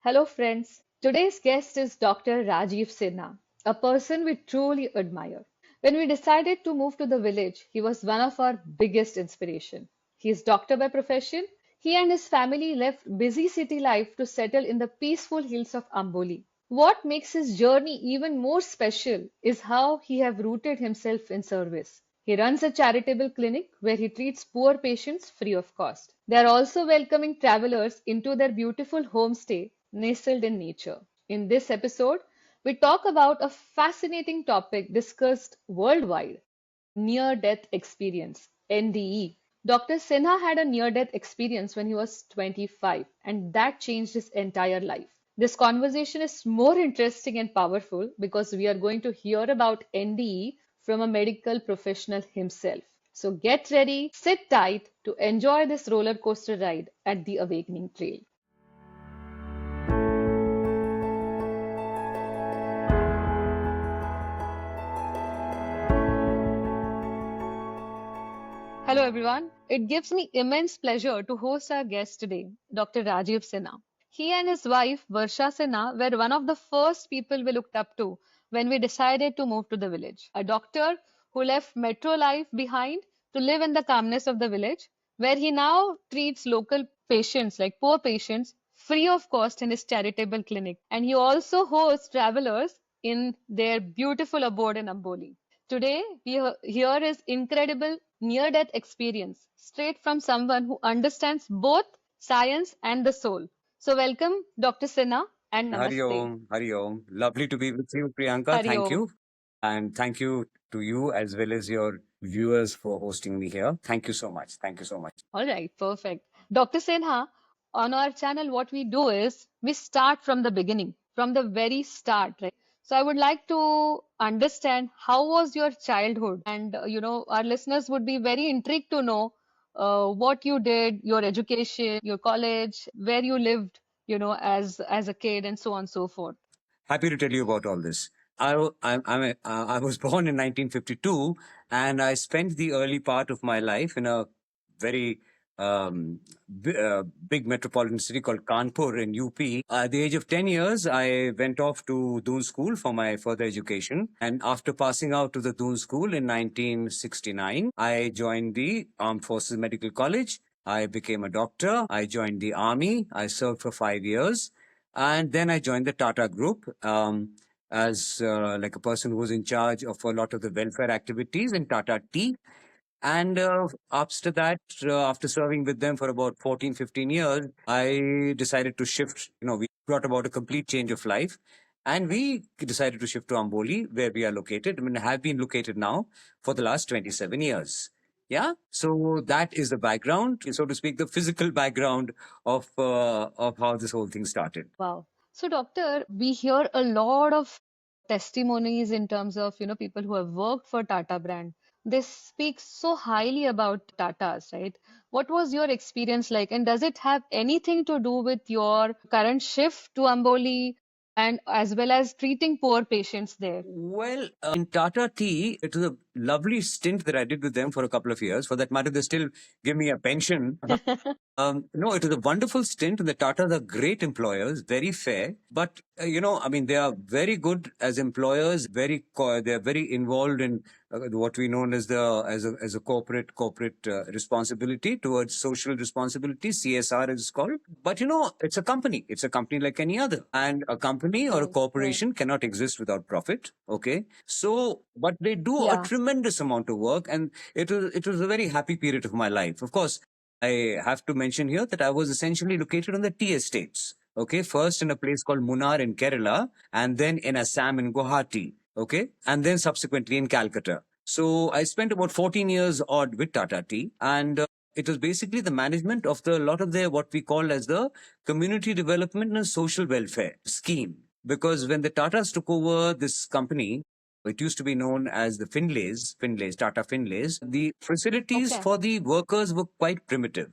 Hello, friends. Today's guest is Dr. Rajiv Sinha, a person we truly admire. When we decided to move to the village, he was one of our biggest inspiration. He is doctor by profession. He and his family left busy city life to settle in the peaceful hills of Amboli. What makes his journey even more special is how he have rooted himself in service. He runs a charitable clinic where he treats poor patients free of cost. They are also welcoming travelers into their beautiful homestay nestled in nature. In this episode, we talk about a fascinating topic discussed worldwide, near death experience, NDE. Dr. Sinha had a near death experience when he was 25, and that changed his entire life. This conversation is more interesting and powerful because we are going to hear about NDE from a medical professional himself. So get ready, sit tight to enjoy this roller coaster ride at the Awakening Trail. Hello, everyone. It gives me immense pleasure to host our guest today, Dr. Rajiv Sinha. He and his wife, Varsha Sinha, were one of the first people we looked up to when we decided to move to the village. A doctor who left metro life behind to live in the calmness of the village, where he now treats local patients, like poor patients, free of cost in his charitable clinic. And he also hosts travelers in their beautiful abode in Amboli. Today, we hear his incredible near death experience straight from someone who understands both science and the soul. So, welcome, Dr. Sinha, and Hari namaste. Om, Hari Om. Lovely to be with you, Priyanka. Hari Thank Om. you. And thank you to you as well as your viewers for hosting me here. Thank you so much. Thank you so much. All right, perfect. Dr. Sinha, on our channel, what we do is we start from the beginning, from the very start, right? So I would like to understand how was your childhood, and our listeners would be very intrigued to know what you did, your education, your college, where you lived, as a kid, and so on and so forth. Happy to tell you about all this. I was born in 1952 and I spent the early part of my life in a very big metropolitan city called Kanpur in UP. At the age of 10 years, I went off to Doon School for my further education. And after passing out to the Doon School in 1969, I joined the Armed Forces Medical College. I became a doctor. I joined the army. I served for 5 years. And then I joined the Tata Group as like a person who was in charge of a lot of the welfare activities in Tata Tea. And after that, after serving with them for about 14, 15 years, I decided to shift. We brought about a complete change of life. And we decided to shift to Amboli, where we are located. I mean, have been located now for the last 27 years. Yeah. So that is the background, so to speak, the physical background of how this whole thing started. Wow. So, doctor, we hear a lot of testimonies in terms of, people who have worked for Tata brand. They speak so highly about Tatas, right? What was your experience like? And does it have anything to do with your current shift to Amboli and as well as treating poor patients there? Well, in Tata Tea, it was a lovely stint that I did with them for a couple of years. For that matter, they still give me a pension. No, it was a wonderful stint. The Tatas are great employers, very fair. But, I mean, they are very good as employers, they're very involved in what we know as as a corporate responsibility towards social responsibility, CSR is called. But, it's a company. It's a company like any other. And a company or a Right, right. corporation cannot exist without profit. Okay. So, but they do a Yeah. tremendous amount of work. And it was a very happy period of my life. Of course, I have to mention here that I was essentially located on the tea estates. Okay, first in a place called Munnar in Kerala, and then in Assam in Guwahati. Okay, and then subsequently in Calcutta. So I spent about 14 years odd with Tata Tea, and it was basically the management of the lot of their what we call as the community development and social welfare scheme. Because when the Tatas took over this company, it used to be known as the Tata Finlays. The facilities Okay. for the workers were quite primitive.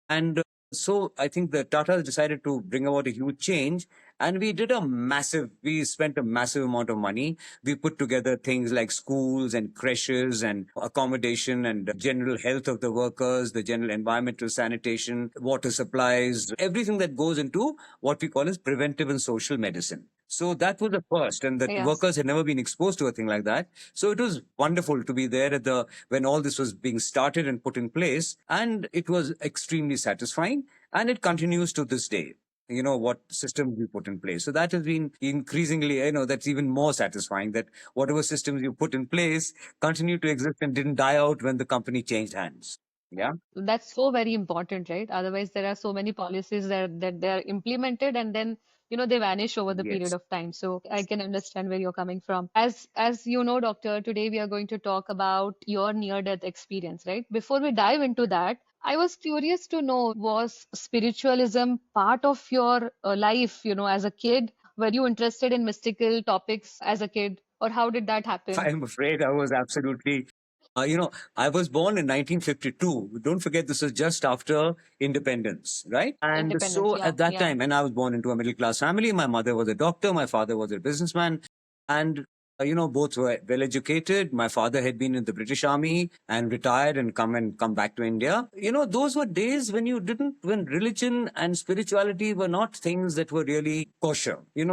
And so I think the Tata decided to bring about a huge change And we spent a massive amount of money. We put together things like schools and creches and accommodation and general health of the workers, the general environmental sanitation, water supplies, everything that goes into what we call as preventive and social medicine. So that was the first, and that Yes. workers had never been exposed to a thing like that. So it was wonderful to be there at the when all this was being started and put in place, and it was extremely satisfying, and it continues to this day. What systems we put in place. So that has been increasingly, that's even more satisfying, that whatever systems you put in place continue to exist and didn't die out when the company changed hands. Yeah. That's so very important, right? Otherwise, there are so many policies that they're implemented and then, they vanish over the period Yes. of time. So I can understand where you're coming from. As you know, doctor, today we are going to talk about your near-death experience, right? Before we dive into that, I was curious to know, was spiritualism part of your life, as a kid? Were you interested in mystical topics as a kid, or how did that happen? I'm afraid I was absolutely, I was born in 1952. Don't forget, this was just after independence, right? And Independence, so yeah, at that yeah. time, and I was born into a middle class family. My mother was a doctor, my father was a businessman. And, both were well educated. My father had been in the British Army and retired and come back to India. Those were days when when religion and spirituality were not things that were really kosher. We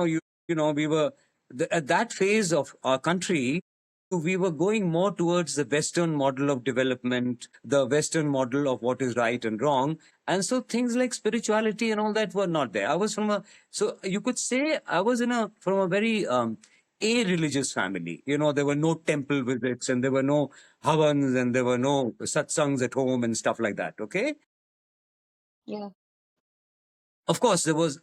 were, at that phase of our country, we were going more towards the Western model of development, the Western model of what is right and wrong. And so things like spirituality and all that were not there. So you could say I was from a very a religious family. There were no temple visits and there were no havans and there were no satsangs at home and stuff like that. Okay. Yeah. Of course, there was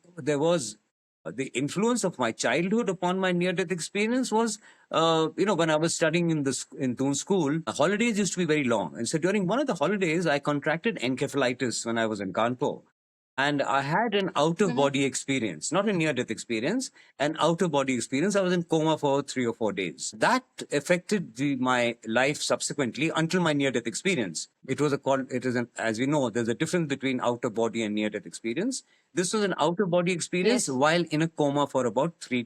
the influence of my childhood upon my near-death experience was, when I was studying in Doon school, holidays used to be very long, and so during one of the holidays, I contracted encephalitis when I was in Kanpur. And I had an out of Hmm. body experience, not a near death experience, an out of body experience. I was in coma for 3 or 4 days. That affected my life subsequently until my near death experience. It is as we know, there's a difference between out of body and near death experience. This was an out of body experience Yes. while in a coma for about 3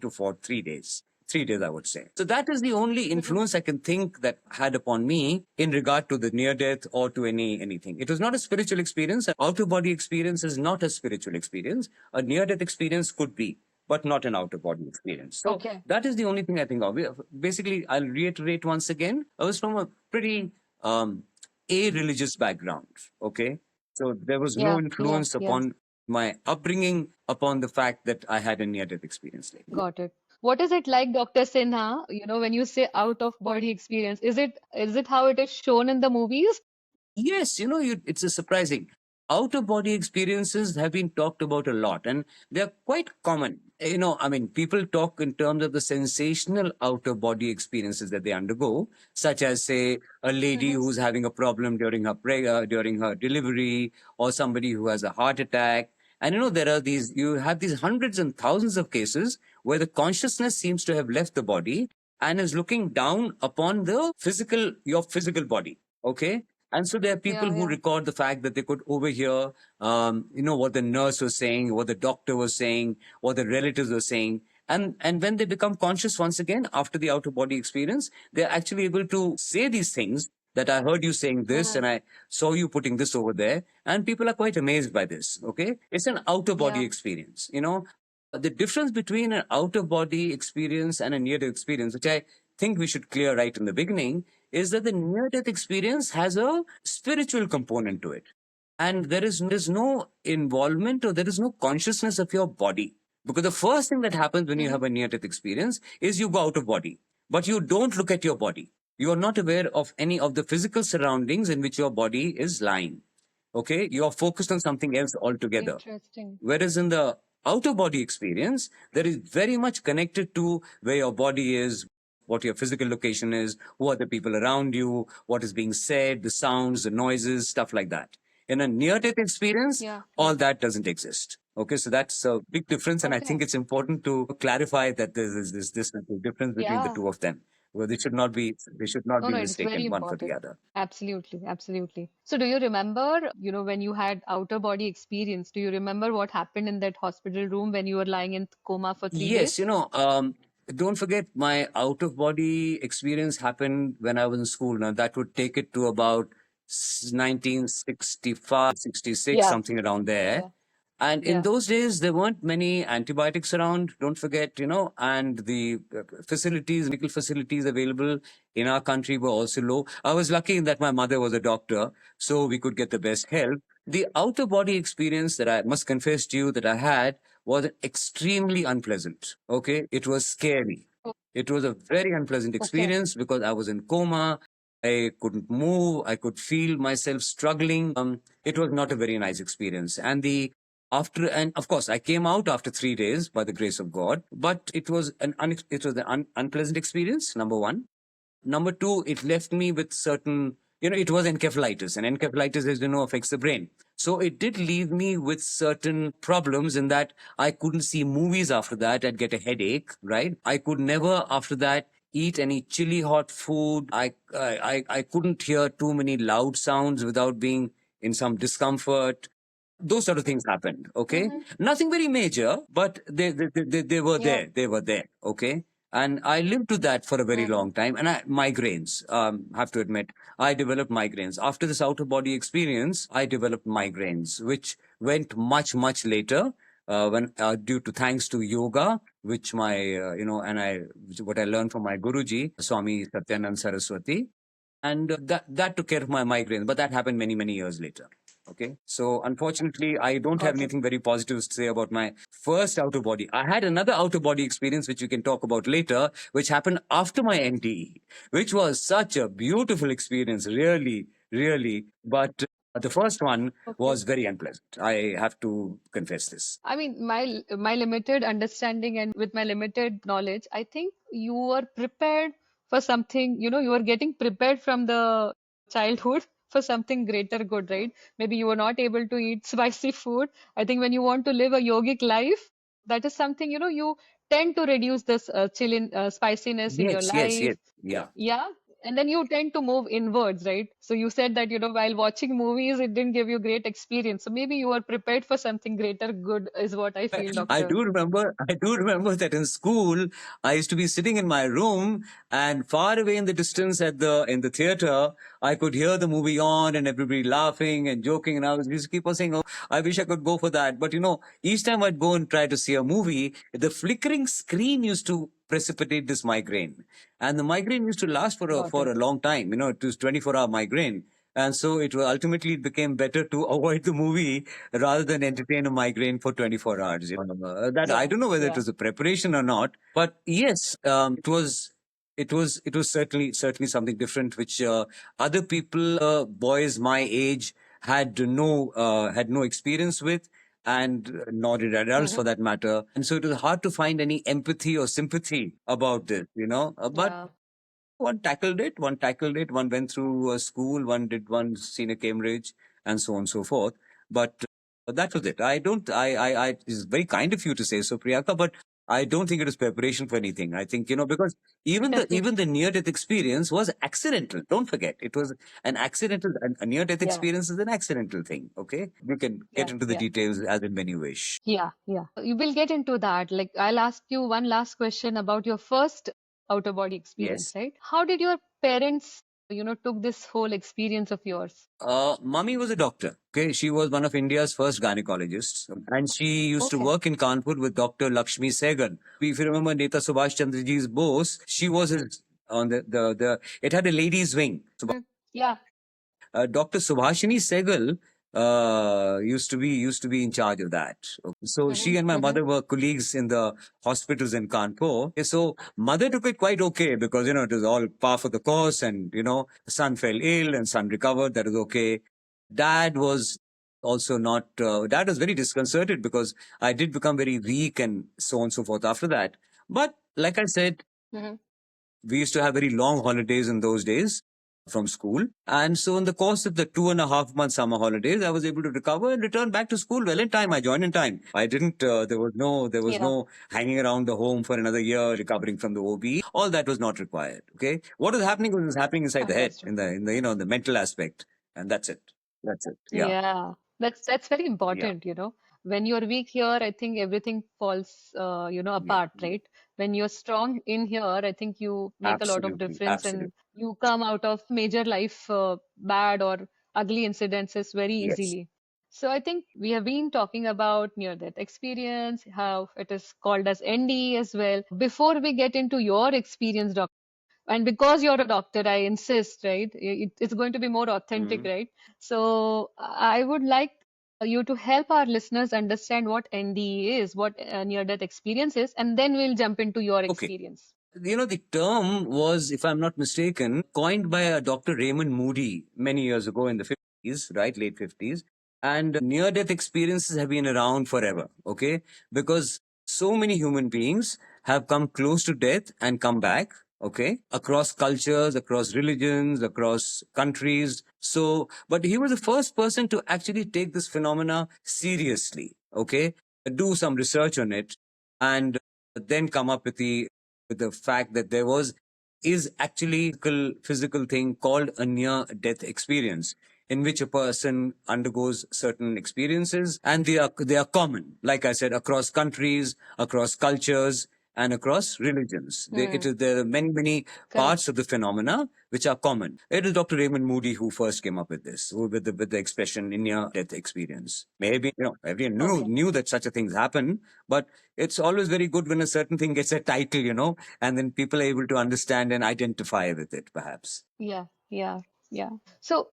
days. 3 days, I would say. So that is the only Hmm. influence I can think that had upon me in regard to the near death or to anything. It was not a spiritual experience. An out of body experience is not a spiritual experience. A near death experience could be, but not an out of body experience. So Okay. that is the only thing I think of. Basically, I'll reiterate once again. I was from a pretty a religious background. Okay, so there was no Yeah, yeah, influence yeah. upon my upbringing upon the fact that I had a near death experience. Got it. What is it like, Dr. Sinha? When you say out of body experience, is it how it is shown in the movies? Yes, it's a surprising. Out of body experiences have been talked about a lot and they're quite common. I mean, people talk in terms of the sensational out of body experiences that they undergo, such as, say, a lady Hmm. who's having a problem during her delivery, or somebody who has a heart attack. And you have these hundreds and thousands of cases where the consciousness seems to have left the body and is looking down upon your physical body. Okay. And so there are people Yeah, who yeah, record the fact that they could overhear, what the nurse was saying, what the doctor was saying, what the relatives were saying. And when they become conscious once again after the outer body experience, they're actually able to say these things that I heard you saying this hmm, and I saw you putting this over there. And people are quite amazed by this. Okay. It's an outer body yeah. experience. The difference between an outer body experience and a near death experience, which I think we should clear right in the beginning, is that the near death experience has a spiritual component to it. And there is no involvement or there is no consciousness of your body. Because the first thing that happens when you Hmm. have a near death experience is you go out of body, but you don't look at your body. You are not aware of any of the physical surroundings in which your body is lying. Okay, you are focused on something else altogether. Interesting. Whereas in the outer body experience, that is very much connected to where your body is, what your physical location is, who are the people around you, what is being said, the sounds, the noises, stuff like that. In a near death experience, Yeah, all yeah. that doesn't exist. Okay, so that's a big difference. And I think Okay. it's important to clarify that there is this difference between the Yeah. two of them. Well, they should not No, be no, it's very mistaken one for the important. other. Absolutely, absolutely. So do you remember, when you had outer body experience, do you remember what happened in that hospital room when you were lying in coma for three Yes, days? don't forget my out of body experience happened when I was in school. Now, that would take it to about 1965, 66, Yeah, something around there. yeah, And in yeah. those days, there weren't many antibiotics around, don't forget, and the medical facilities available in our country were also low. I was lucky in that my mother was a doctor, so we could get the best help. The outer body experience that I must confess to you that I had was extremely unpleasant. Okay. It was scary. O- It was a very unpleasant Okay. experience because I was in coma. I couldn't move. I could feel myself struggling. It was not a very nice experience. And of course, I came out after 3 days by the grace of God, but it was an unpleasant experience, number one. Number two, it left me with certain, it was encephalitis, and encephalitis, as you know, affects the brain. So it did leave me with certain problems in that I couldn't see movies after that. I'd get a headache, right? I could never, after that, eat any chili hot food. I couldn't hear too many loud sounds without being in some discomfort. Those sort of things happened. Okay, Mm-hmm. nothing very major, but they were Yeah. there. They were there. Okay, and I lived to that for a very Mm-hmm. long time. And migraines, have to admit, I developed migraines after this outer body experience. I developed migraines, which went much later. When due to thanks to yoga, which my and I what I learned from my Guruji Swami Satyanand Saraswati, and that took care of my migraine. But that happened many years later. Okay, so unfortunately, I don't have Got it. anything very positive to say about my first outer body. I had another outer body experience, which we can talk about later, which happened after my NDE, which was such a beautiful experience, really. But the first one Okay. was very unpleasant. I have to confess this. I mean, my limited understanding and with my limited knowledge, I think you were prepared for something, you were getting prepared from the childhood for something greater good, right? Maybe you were not able to eat spicy food. I think when you want to live a yogic life, that is something, you tend to reduce this spiciness in your Yes, life. yeah. Yeah. And then you tend to move inwards, right? So you said that, while watching movies, it didn't give you great experience. So maybe you were prepared for something greater good, is what I feel, I doctor. do remember. I do remember that in school, I used to be sitting in my room, and far away in the distance at the in the theater, I could hear the movie on and everybody laughing and joking, and I was used to keep on saying, "Oh, I wish I could go for that." But each time I'd go and try to see a movie, the flickering screen used to precipitate this migraine, and the migraine used to last for a Got for a it. long time. It was 24-hour migraine. And so ultimately it became better to avoid the movie rather than entertain a migraine for 24 hours. That I Yeah, don't know whether it yeah. was a preparation or not, but yes, it was certainly something different, which other people, boys my age, had no experience with, and nor did adults Hmm. for that matter. And so it was hard to find any empathy or sympathy about this. But Yeah. one tackled it. One went through a school. One did one senior Cambridge, and so on and so forth. But that was it. I don't. It's very kind of you to say so, Priyanka. But I don't think it was preparation for anything. I think because even the near death experience was accidental. Don't forget, it was an accidental. A near death Yeah, experience is an accidental thing. Okay, you can get yeah, into the yeah. details as and when you wish. Yeah, yeah. You will get into that. Like, I'll ask you one last question about your first outer body experience, Yes. right? How did your parents, took this whole experience of yours? Mummy was a doctor. Okay, she was one of India's first gynecologists, and she used to Okay. work in Kanpur with Dr. Lakshmi Sehgal. If you remember Neta Subhash Chandraji's Bose, she was his, on the. It had a ladies' wing. Mm. Yeah. Dr. Subhashini Sehgal used to be in charge of that. Okay. So Mm-hmm. she and my Mm-hmm. mother were colleagues in the hospitals in Kanpur. Okay, so mother took it quite okay because it was all par for the course, and son fell ill and son recovered. That was okay. Dad was also not. Dad was very disconcerted because I did become very weak and so on and so forth after that. But like I said, Mm-hmm. we used to have very long holidays in those days. from school. And so in the course of the 2.5 month summer holidays, I was able to recover and return back to school well in time. I joined in time. I didn't, there was Yeah, no hanging around the home for another year, recovering from the OB. All that was not required. Okay. What was happening was happening inside the head, understood. in the, the mental aspect. And that's it. That's it. Yeah. Yeah, that's very Yeah. important, When you're weak here, I think everything falls, Yeah. apart, right? When you're strong in here, I think you make a lot of Absolutely. difference Absolutely. and you come out of major life bad or ugly incidences very Yes. easily. So I think we have been talking about near-death experience, how it is called as NDE as well. Before we get into your experience, and because you're a doctor, I insist, right? It's going to be more authentic, Mm. right? So I would like you to help our listeners understand what NDE is, what near-death experience is, and then we'll jump into your Okay. experience. The term was, if I'm not mistaken, coined by a Dr. Raymond Moody many years ago in the 50s, right? Late 50s. And near death experiences have been around forever, okay? Because so many human beings have come close to death and come back, okay? Across cultures, across religions, across countries. So, but he was the first person to actually take this phenomena seriously, okay? Do some research on it and then come up with the fact that there was is actually physical thing called a near death experience in which a person undergoes certain experiences, and they are common, like I said, across countries, across cultures, and across religions. Hmm, There are many correct. parts of the phenomena which are common. It is Dr. Raymond Moody who first came up with this, with the expression in near death experience. Maybe everyone Okay. knew that such a things happen, but it's always very good when a certain thing gets a title, and then people are able to understand and identify with it, perhaps. Yeah, yeah, yeah. So,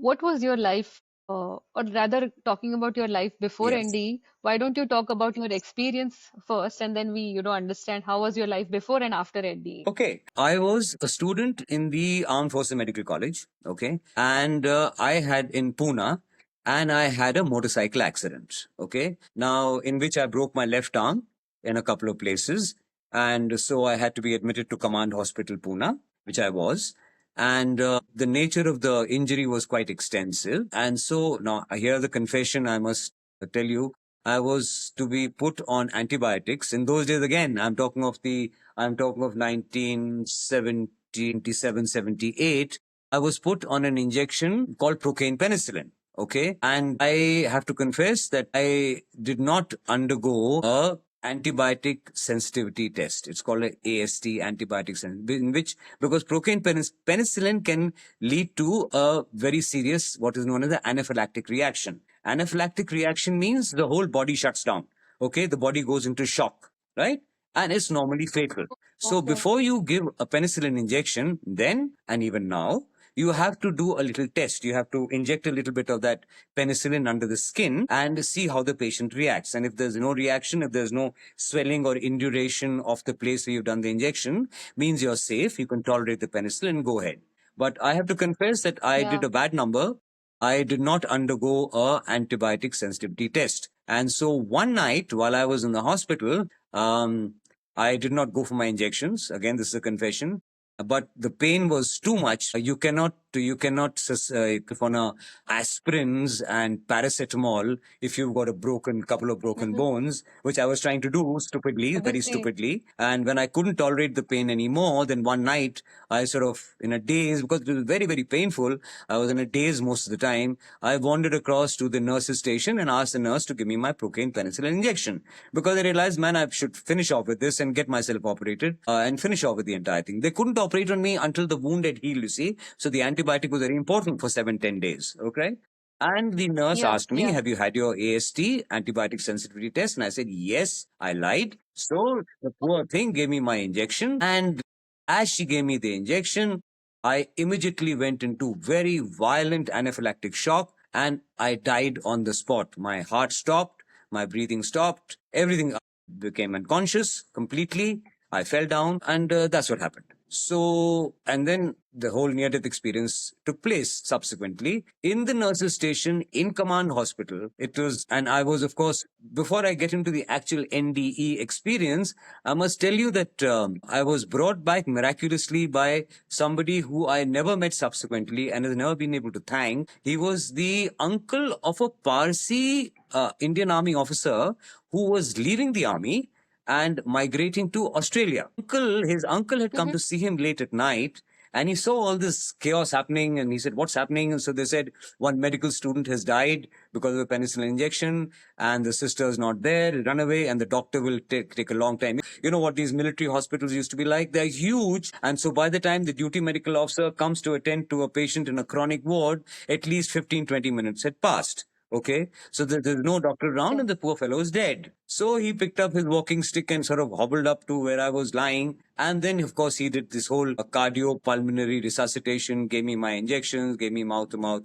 what was your life, or rather, talking about your life before Yes. NDE, why don't you talk about your experience first, and then we, understand how was your life before and after NDE? Okay. I was a student in the Armed Forces Medical College. Okay. And I had in Pune, and I had a motorcycle accident. Okay. Now, in which I broke my left arm in a couple of places. And so I had to be admitted to Command Hospital, Pune, which I was. And the nature of the injury was quite extensive. And so now, here the confession I must tell you. I was to be put on antibiotics. In those days, again, I'm talking of 1977, 78. I was put on an injection called procaine penicillin. Okay. And I have to confess that I did not undergo a antibiotic sensitivity test. It's called a AST, antibiotic sensitivity, in which, because penicillin can lead to a very serious, what is known as an anaphylactic reaction. Anaphylactic reaction means the whole body shuts down. Okay. The body goes into shock, right? And it's normally fatal. So Okay. before you give a penicillin injection, then and even now, you have to do a little test. You have to inject a little bit of that penicillin under the skin and see how the patient reacts. And if there's no reaction, if there's no swelling or induration of the place where you've done the injection, means you're safe. You can tolerate the penicillin, go ahead. But I have to confess that I did Yeah. a bad number. I did not undergo a antibiotic sensitivity test. And so one night while I was in the hospital, I did not go for my injections. Again, this is a confession. But the pain was too much. You cannot on a aspirins and paracetamol if you've got a broken couple of broken Hmm. bones, which I was trying to do stupidly, very Obviously. stupidly. And when I couldn't tolerate the pain anymore, then one night I sort of in a daze, because it was very, very painful. I was in a daze most of the time. I wandered across to the nurse's station and asked the nurse to give me my procaine penicillin injection, because I realized, man, I should finish off with this and get myself operated and finish off with the entire thing. They couldn't operate on me until the wound had healed, you see. So the antibiotic was very important for 7, 10 days. Okay. And the nurse Yeah, asked me, yeah. have you had your AST, antibiotic sensitivity test? And I said, yes, I lied. So the poor thing gave me my injection. And as she gave me the injection, I immediately went into very violent anaphylactic shock and I died on the spot. My heart stopped, my breathing stopped, everything became unconscious completely. I fell down, and that's what happened. So, and then the whole near death experience took place subsequently in the nurses' station in Command Hospital. It was, and I was, of course, before I get into the actual NDE experience, I must tell you that I was brought back miraculously by somebody who I never met subsequently and has never been able to thank. He was the uncle of a Parsi Indian Army officer who was leaving the army and migrating to Australia. His uncle had come Mm-hmm. to see him late at night, and he saw all this chaos happening, and he said, "What's happening?" And so they said, "One medical student has died because of a penicillin injection, and the sister is not there, run away, and the doctor will take a long time." You know what these military hospitals used to be like? They're huge, and so by the time the duty medical officer comes to attend to a patient in a chronic ward, at least 15-20 minutes had passed. Okay, so there's no doctor around, Yeah. and the poor fellow is dead. So he picked up his walking stick and sort of hobbled up to where I was lying. And then, of course, he did this whole cardiopulmonary resuscitation, gave me my injections, gave me mouth to mouth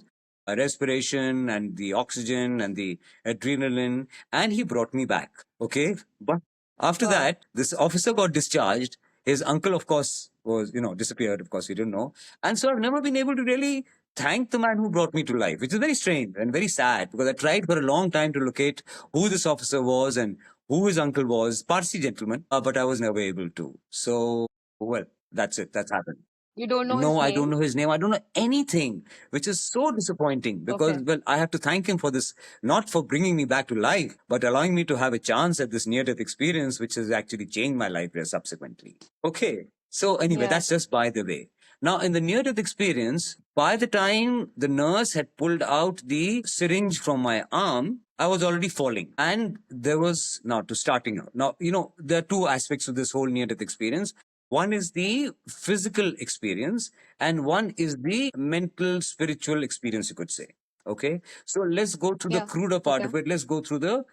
respiration and the oxygen and the adrenaline, and he brought me back. Okay, but after Wow. that, this officer got discharged. His uncle, of course, was, disappeared. Of course, we didn't know. And so I've never been able to really thank the man who brought me to life, which is very strange and very sad because I tried for a long time to locate who this officer was and who his uncle was, Parsi gentleman, but I was never able to. So, well, that's it. That's happened. You don't know No, his I don't name? know his name. I don't know anything, which is so disappointing because, Okay. well, I have to thank him for this, not for bringing me back to life, but allowing me to have a chance at this near death experience, which has actually changed my life subsequently. Okay. So, anyway, Yeah. that's just by the way. Now, in the near death experience, by the time the nurse had pulled out the syringe from my arm, I was already falling. And there was, now to starting out. Now, there are two aspects of this whole near death experience. One is the physical experience, and one is the mental, spiritual experience, you could say. Okay. So let's go through the Yeah. cruder part Okay. of it. Let's go through the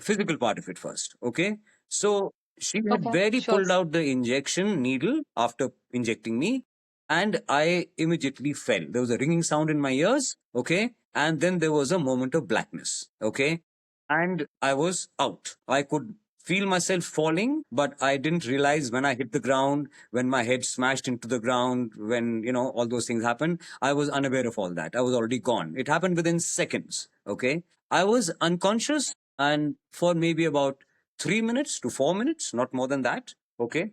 physical part of it first. Okay. So she had Okay. barely Sure. pulled out the injection needle after injecting me, and I immediately fell. There was a ringing sound in my ears. Okay. And then there was a moment of blackness. Okay. And I was out. I could feel myself falling, but I didn't realize when I hit the ground, when my head smashed into the ground, when, all those things happened. I was unaware of all that. I was already gone. It happened within seconds. Okay. I was unconscious and for maybe about 3 minutes to 4 minutes, not more than that. Okay.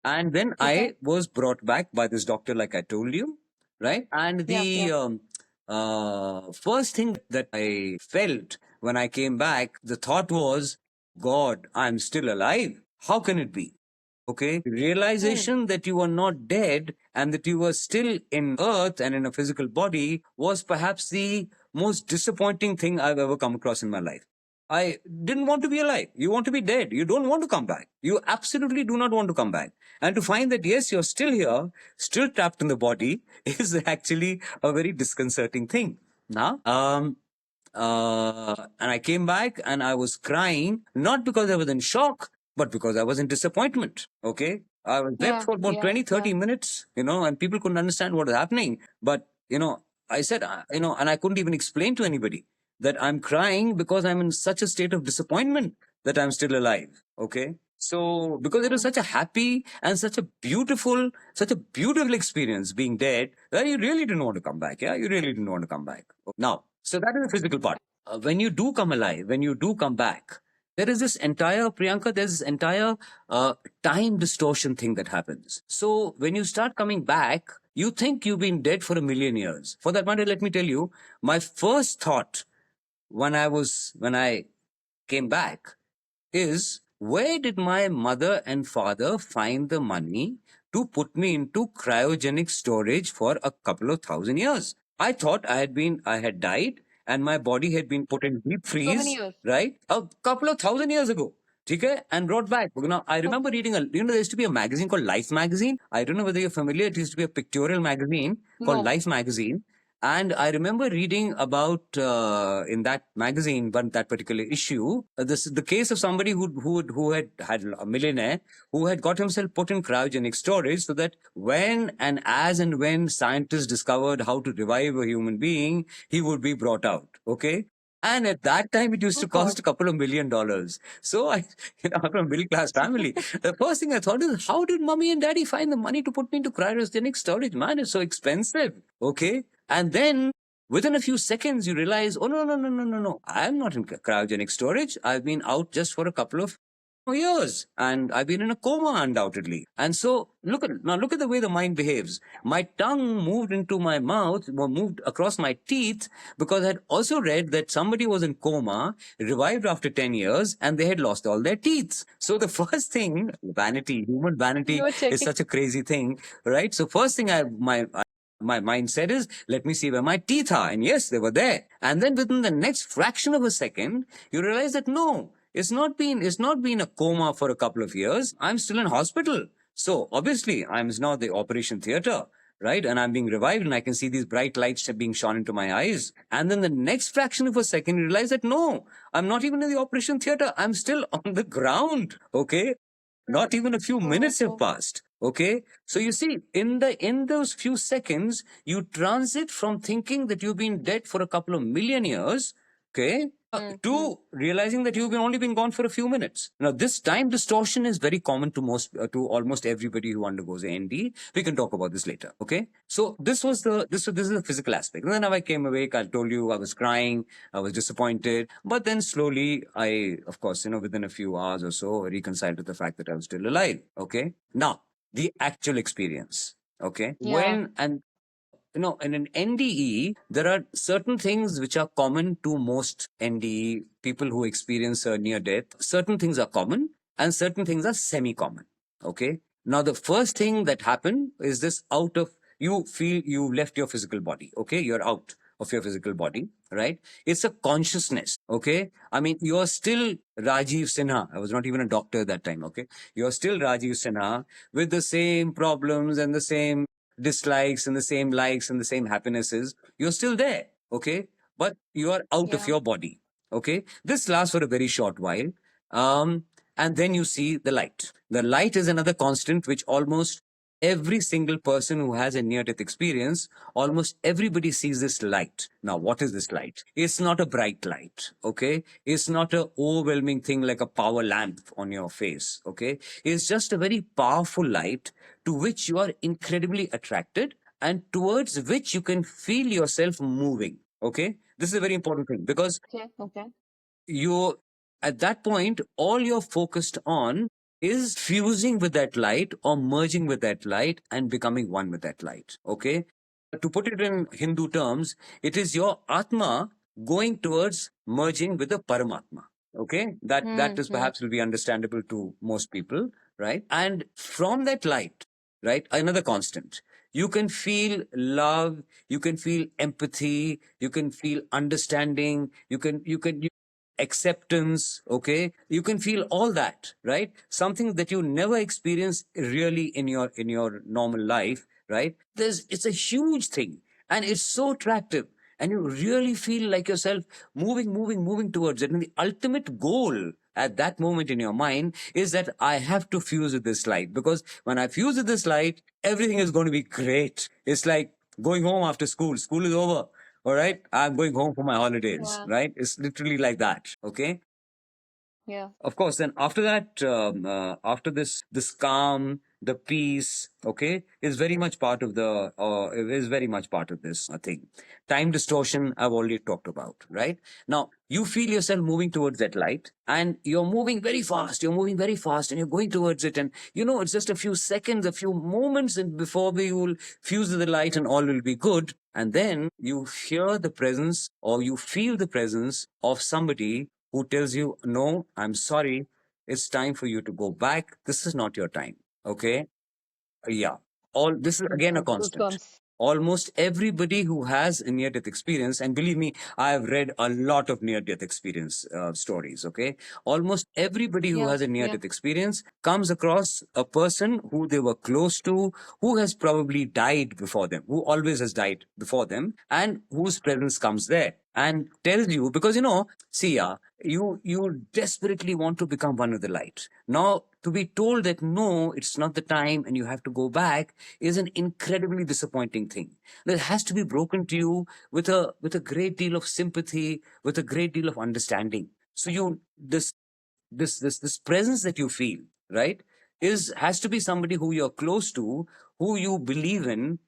And then Okay. I was brought back by this doctor, like I told you, right? And Yeah. the Yeah. first thing that I felt when I came back, the thought was, God, I'm still alive. How can it be? Okay. Hmm. Realization that you are not dead and that you are still in earth and in a physical body was perhaps the most disappointing thing I've ever come across in my life. I didn't want to be alive. You want to be dead. You don't want to come back. You absolutely do not want to come back. And to find that, yes, you're still here, still trapped in the body, is actually a very disconcerting thing. Now, and I came back and I was crying, not because I was in shock, but because I was in disappointment. Okay. I was wept Yeah. for about Yeah. 20, Yeah. 30 minutes, and people couldn't understand what was happening. But, I said, and I couldn't even explain to anybody that I'm crying because I'm in such a state of disappointment that I'm still alive. Okay. So, because it was Hmm. such a happy and such a beautiful experience being dead that you really didn't want to come back. Yeah. You really didn't want to come back. Now, so that is the physical part. When you do come alive, when you do come back, there is this entire, Priyanka, there's this entire time distortion thing that happens. So when you start coming back, you think you've been dead for a million years. For that matter, let me tell you, my first thought when I came back is, where did my mother and father find the money to put me into cryogenic storage for a couple of thousand years? I thought I had died and my body had been put in deep So many freeze, years. right? A couple of thousand years ago. Okay, and brought back. Now, I remember Okay. reading there used to be a magazine called Life Magazine. I don't know whether you're familiar. It used to be a pictorial magazine called No. Life Magazine. And I remember reading about in that magazine, but that particular issue, this the case of somebody who had a millionaire who had got himself put in cryogenic storage so that when scientists discovered how to revive a human being, he would be brought out. Okay, And at that time, it used Oh to cost God. a couple of $1 million. So I, I'm from a middle class family. The first thing I thought is, how did mommy and daddy find the money to put me into cryogenic storage? Man, it's so expensive. Okay. And then within a few seconds, you realize, oh, no, no, no, no, no, no. I'm not in cryogenic storage. I've been out just for a couple of years and I've been in a coma undoubtedly. And so look at the way the mind behaves. My tongue moved into my mouth, or moved across my teeth, because I had also read that somebody was in coma, revived after 10 years, and they had lost all their teeth. So the first thing, vanity, human You vanity were is checking. such a crazy thing, right? So first thing my mind said is, let me see where my teeth are. And yes, they were there. And then within the next fraction of a second, you realize that no, it's not been a coma for a couple of years. I'm still in hospital. So obviously I'm now the operation theater, right? And I'm being revived and I can see these bright lights being shone into my eyes. And then the next fraction of a second, you realize that no, I'm not even in the operation theater. I'm still on the ground. Okay. Not even a few minutes have Oh. passed. Okay. So you see, in those few seconds, you transit from thinking that you've been dead for a couple of million years, okay, Hmm. to realizing that you've only been gone for a few minutes. Now, this time distortion is very common to to almost everybody who undergoes AND. We can talk about this later. Okay. So this is the physical aspect. And then when I came awake, I told you I was crying, I was disappointed, but then slowly I, of course, within a few hours or so, reconciled to the fact that I was still alive. Okay. Now, the actual experience. Okay. Yeah. In an NDE, there are certain things which are common to most NDE people who experience a near death. Certain things are common and certain things are semi common. Okay. Now, the first thing that happened is this you feel you left your physical body. Okay. You're out of your physical body, right? It's a consciousness. Okay. I mean, you're still Rajiv Sinha. I was not even a doctor at that time. Okay. You're still Rajiv Sinha with the same problems and the same dislikes and the same likes and the same happinesses. You're still there. Okay. But you are out of Yeah. your body. Okay. This lasts for a very short while. Um, and then you see the light. The light is another constant which almost every single person who has a near death experience, almost everybody sees this light. Now, what is this light? It's not a bright light. Okay. It's not an overwhelming thing like a power lamp on your face. Okay. It's just a very powerful light to which you are incredibly attracted and towards which you can feel yourself moving. Okay. This is a very important thing because Okay. Okay. you at that point all you're focused on is fusing with that light or merging with that light and becoming one with that light. Okay. To put it in Hindu terms, it is your atma going towards merging with the paramatma. Okay. That is Hmm. perhaps will be understandable to most people, right? And from that light, right, another constant, you can feel love, you can feel empathy, you can feel understanding, you acceptance. Okay, you can feel all that, right? Something that you never experience really in your normal life, right? It's a huge thing and it's so attractive and you really feel like yourself moving towards it. And the ultimate goal at that moment in your mind is that I have to fuse with this light, because when I fuse with this light, everything is going to be great. It's like going home after school is over. All right, I'm going home for my holidays, Yeah. right? It's literally like that. Okay. Yeah. Of course, then after that, after this calm, the peace, okay, is very much part of is very much part of this thing. Time distortion, I've already talked about, right? Now, you feel yourself moving towards that light and you're moving very fast. You're moving very fast and you're going towards it. And, it's just a few seconds, a few moments and before we will fuse with the light and all will be good. And then you hear the presence or you feel the presence of somebody who tells you, no, I'm sorry, it's time for you to go back. This is not your time. Okay. Yeah. All this is again a constant. Goosebumps. Almost everybody who has a near death experience, and believe me, I have read a lot of near death experience stories. Okay. Almost everybody who Yeah. has a near Yeah. death experience comes across a person who they were close to, who has probably died before them, who always has died before them, and whose presence comes there and tells you, because see, you desperately want to become one with the light. Now, to be told that no, it's not the time and you have to go back is an incredibly disappointing thing. That has to be broken to you with a great deal of sympathy, with a great deal of understanding. So you this presence that you feel, right, is has to be somebody who you're close to, who you believe in,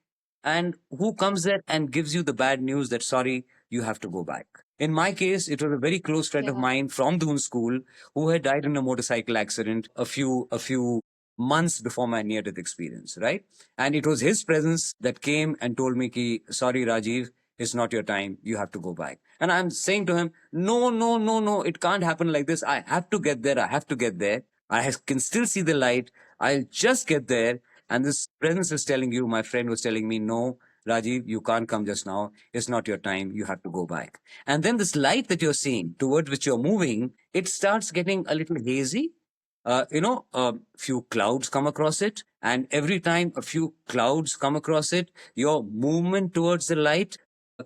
and who comes there and gives you the bad news that sorry, you have to go back. In my case, it was a very close friend of Yeah. mine from Doon School who had died in a motorcycle accident a few months before my near death experience, right? And it was his presence that came and told me ki sorry Rajiv, it's not your time, you have to go back. And I'm saying to him, no, no, no, no, it can't happen like this. I have to get there. I have to get there. Can still see the light. I'll just get there. And this presence is telling you, my friend was telling me, no, Rajiv, you can't come just now. It's not your time. You have to go back. And then this light that you're seeing, towards which you're moving, it starts getting a little hazy. A few clouds come across it. And every time a few clouds come across it, your movement towards the light,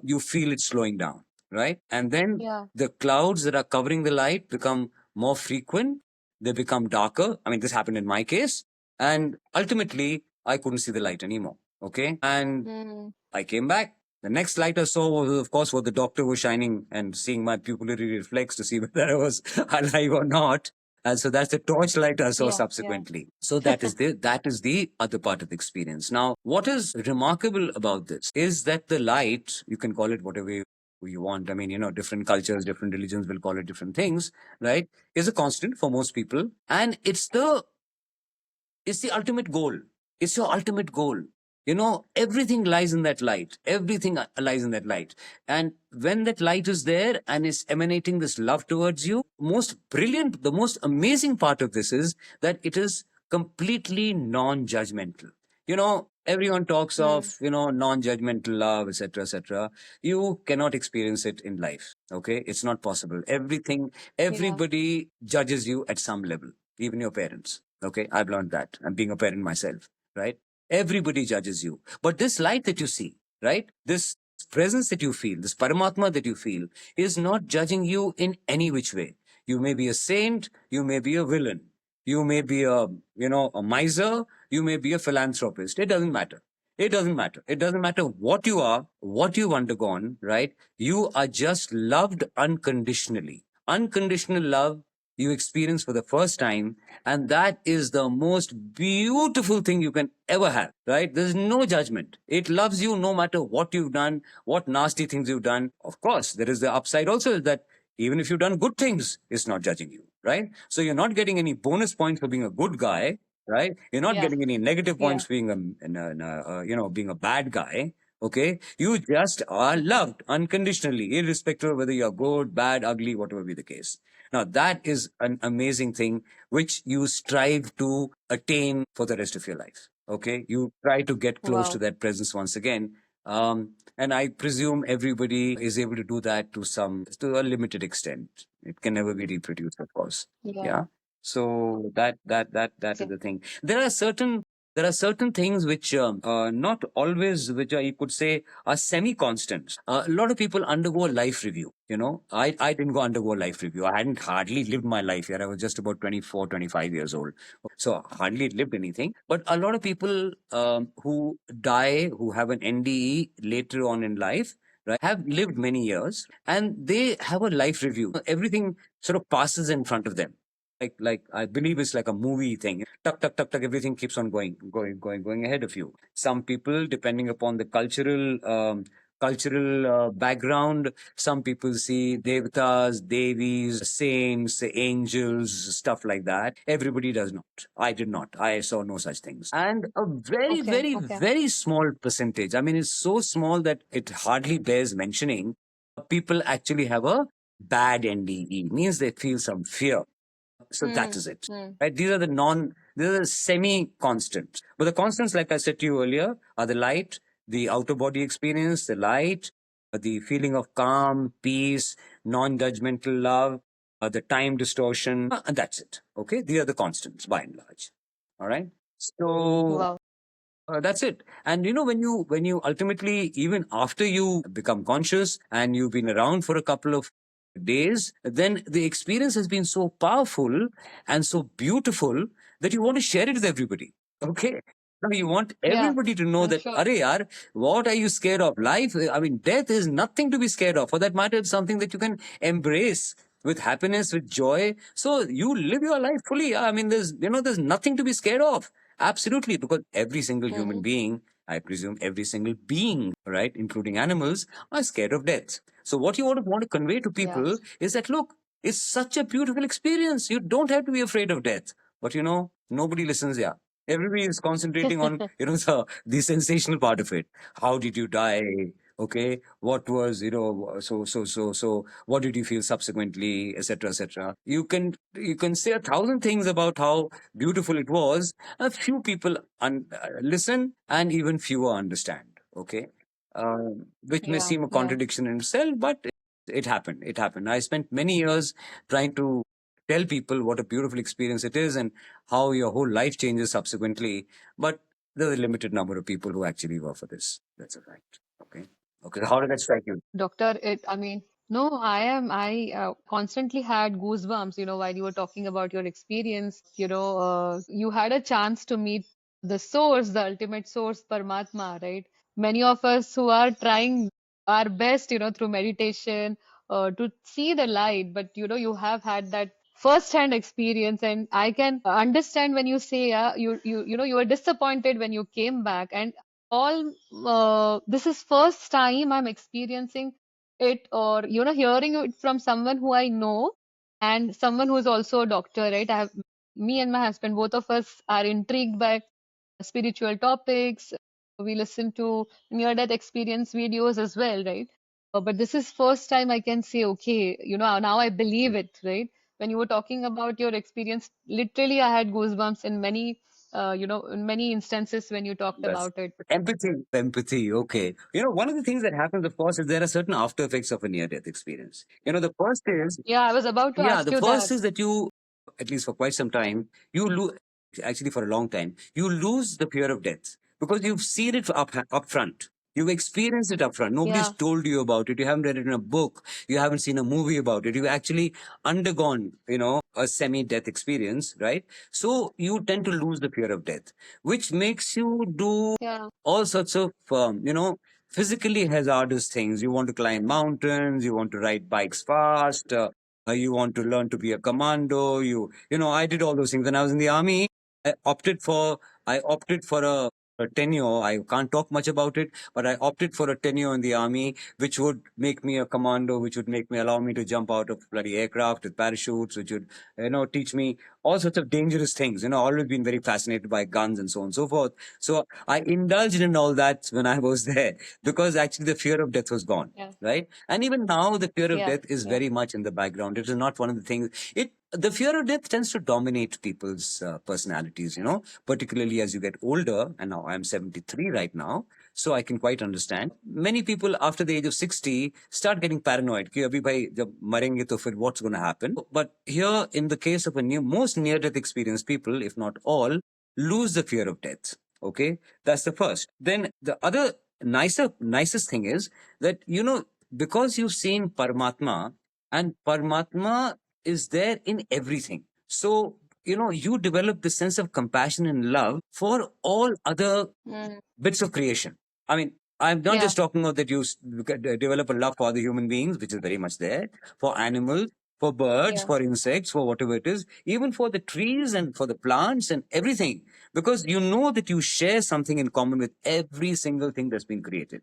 you feel it slowing down, right? And then Yeah. the clouds that are covering the light become more frequent, they become darker. I mean, this happened in my case. And ultimately, I couldn't see the light anymore. Okay. And Mm. I came back. The next light I saw was, of course, what the doctor was shining and seeing my pupillary reflex to see whether I was alive or not. And so that's the torchlight I saw Yeah. Yeah. subsequently. So that is the other part of the experience. Now, what is remarkable about this is that the light, you can call it whatever you want. I mean, different cultures, different religions will call it different things, right? Is a constant for most people. And it's the ultimate goal. It's your ultimate goal. Everything lies in that light. Everything lies in that light. And when that light is there and is emanating this love towards you, the most amazing part of this is that it is completely non-judgmental. Everyone talks Mm. of, non-judgmental love, etc., etc. You cannot experience it in life. Okay. It's not possible. Yeah. Everybody judges you at some level, even your parents. Okay, I've learned that. I'm being a parent myself, right? Everybody judges you. But this light that you see, right? This presence that you feel, this Paramatma that you feel, is not judging you in any which way. You may be a saint, you may be a villain, you may be a miser, you may be a philanthropist. It doesn't matter. It doesn't matter. It doesn't matter what you are, what you've undergone, right? You are just loved unconditionally. Unconditional love you experience for the first time, and that is the most beautiful thing you can ever have, right? There's no judgment. It loves you no matter what you've done, what nasty things you've done. Of course, there is the upside also, is that even if you've done good things, it's not judging you, right? So you're not getting any bonus points for being a good guy, right? You're not Yeah. getting any negative Yeah. points for being being a bad guy. Okay, you just are loved unconditionally, irrespective of whether you're good, bad, ugly, whatever be the case. Now, that is an amazing thing which you strive to attain for the rest of your life. Okay. You try to get close to Wow. that presence once again. And I presume everybody is able to do that to a limited extent. It can never be reproduced, of course. Yeah. Yeah. So that is Okay. the thing. There are certain things which not always, which you could say are semi-constants. A lot of people undergo a life review. I didn't go undergo a life review. I hadn't hardly lived my life here. I was just about 24, 25 years old. So hardly lived anything. But a lot of people who die, who have an NDE later on in life, right, have lived many years and they have a life review. Everything sort of passes in front of them. Like I believe it's like a movie thing. Tuck, tuck, tuck, tuck, everything keeps on going ahead of you. Some people, depending upon the cultural background, some people see devatas, devis, saints, angels, stuff like that. Everybody does not. I did not. I saw no such things. And a very, Okay. very, Okay. very small percentage. I mean, it's so small that it hardly bears mentioning. People actually have a bad NDE, means they feel some fear. So that Mm. is it. Mm. Right? These are the semi-constants. But the constants, like I said to you earlier, are the light, the outer body experience, the light, the feeling of calm, peace, non-judgmental love, the time distortion, and that's it. Okay, these are the constants by and large. All right. So Wow. that's it. And when you ultimately, even after you become conscious and you've been around for a couple of days, then the experience has been so powerful and so beautiful that you want to share it with everybody. Okay. Now you want Yeah, everybody to know I'm that, sure. Arey yaar, what are you scared of? Life, I mean, death is nothing to be scared of. For that matter, it's something that you can embrace with happiness, with joy. So you live your life fully. I mean, there's nothing to be scared of. Absolutely. Because every single human Hmm. being, I presume every single being, right, including animals, are scared of death. So what you want to convey to people Yes. is that, look, it's such a beautiful experience. You don't have to be afraid of death. But nobody listens. Yeah, everybody is concentrating on the sensational part of it. How did you die? Okay, what was so what did you feel subsequently, etc., etc. You can say 1,000 things about how beautiful it was. A few people listen, and even fewer understand. Okay, which may Yeah, seem a yeah. contradiction in itself, but it happened. I spent many years trying to tell people what a beautiful experience it is and how your whole life changes subsequently. But there's a limited number of people who actually go for this. That's a fact. Okay. Okay. How did that strike you? Doctor, I mean, no, I constantly had goosebumps, while you were talking about your experience. You had a chance to meet the source, the ultimate source, Paramatma, right? Many of us who are trying our best, through meditation, to see the light, but you have had that first-hand experience, and I can understand when you say, you were disappointed when you came back, and all this is first time I'm experiencing it, or hearing it from someone who I know, and someone who is also a doctor, right? Me and my husband, both of us are intrigued by spiritual topics. We listen to near death experience videos as well, right? But this is first time I can say, okay, now I believe it, right? When you were talking about your experience, literally I had goosebumps in many instances when you talked That's about it. empathy. Empathy. Okay. One of the things that happens, of course, is there are certain after effects of a near death experience. The first is, Yeah, I was about to yeah, ask the you first that. is that you, at least for quite some time, you lose, actually for a long time, you lose the fear of death because you've seen it up front. You've experienced it up front. Nobody's Yeah, told you about it. You haven't read it in a book. You haven't seen a movie about it. You've actually undergone, a semi-death experience, right? So you tend to lose the fear of death, which makes you do yeah, all sorts of, physically hazardous things. You want to climb mountains. You want to ride bikes fast. You want to learn to be a commando. I did all those things when I was in the army. I opted for, I opted for a tenure. I can't talk much about it, but I opted for a tenure in the army, which would make me a commando, which would allow me to jump out of bloody aircraft with parachutes, which would, teach me all sorts of dangerous things. Always been very fascinated by guns and so on and so forth. So I indulged in all that when I was there because actually the fear of death was gone. yeah, Right. And even now, the fear of yeah, death is yeah. very much in the background. It is not one of the things. The fear of death tends to dominate people's personalities, particularly as you get older. And now I'm 73 right now. So I can quite understand. Many people after the age of 60 start getting paranoid. कि अभी भाई जब मरेंगे तो फिर what's going to happen? But here, in the case of most near-death experienced people, if not all, lose the fear of death. Okay, that's the first. Then the other nicest thing is that because you've seen Paramatma, and Paramatma is there in everything. So you develop this sense of compassion and love for all other Mm, bits of creation. I mean, I'm not yeah, just talking about that you develop a love for other human beings, which is very much there, for animals, for birds, yeah, for insects, for whatever it is, even for the trees and for the plants and everything, because you know that you share something in common with every single thing that's been created.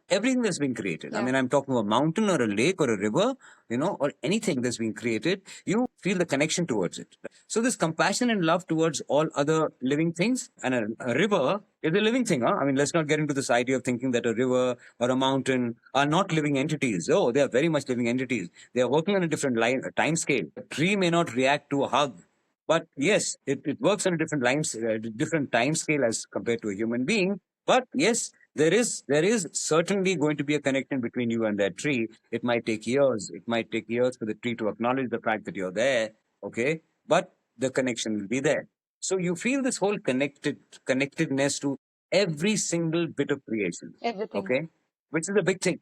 Everything that's been created. I yeah. mean, I'm talking about a mountain or a lake or a river, or anything that's been created, you feel the connection towards it. So this compassion and love towards all other living things, and a river is a living thing. Huh? I mean, let's not get into this idea of thinking that a river or a mountain are not living entities. Oh, they are very much living entities. They are working on a different time scale. A tree may not react to a hug, but yes, it works on a different time scale as compared to a human being. But yes, there is certainly going to be a connection between you and that tree. It might take years. It might take years for the tree to acknowledge the fact that you're there. Okay, but the connection will be there. So you feel this whole connectedness to every single bit of creation. Everything. Okay, which is a big thing,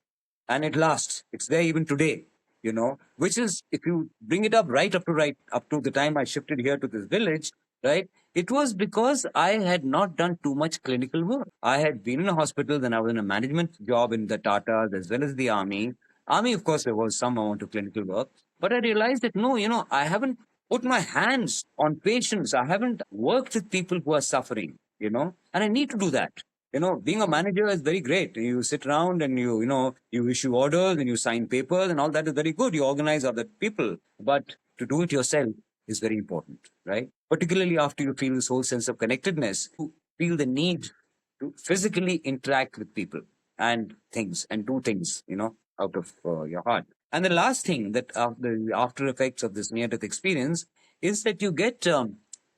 and it lasts. It's there even today. Which is, if you bring it up right up to the time I shifted here to this village, right? It was because I had not done too much clinical work. I had been in a hospital, then I was in a management job in the Tatas as well as the army. Army, of course, there was some amount of clinical work, but I realized that no, I haven't put my hands on patients. I haven't worked with people who are suffering, and I need to do that. Being a manager is very great. You sit around and you issue orders and you sign papers and all that is very good. You organize other people, but to do it yourself is very important, right? Particularly after you feel this whole sense of connectedness, you feel the need to physically interact with people and things and do things, out of your heart. And the last thing that the after effects of this near death experience is that you get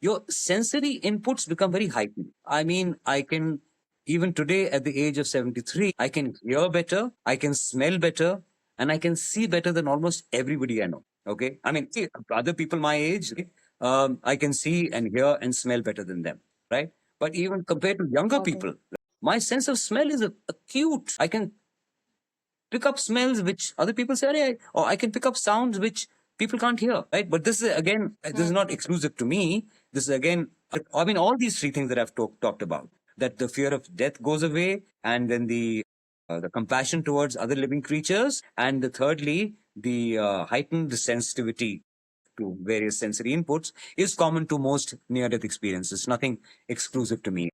your sensory inputs become very heightened. I mean, I can even today at the age of 73, I can hear better, I can smell better, and I can see better than almost everybody I know. Okay. I mean, see, other people my age, I can see and hear and smell better than them. Right. But even compared to younger Got it. people, my sense of smell is acute. I can pick up smells which other people say, "Arey," or I can pick up sounds which people can't hear, right? But this is again, this is not Hmm. exclusive to me. This is again, I mean, all these three things that I've talked about, that the fear of death goes away, and then the compassion towards other living creatures, and the thirdly, the heightened sensitivity to various sensory inputs is common to most near-death experiences. Nothing exclusive to me.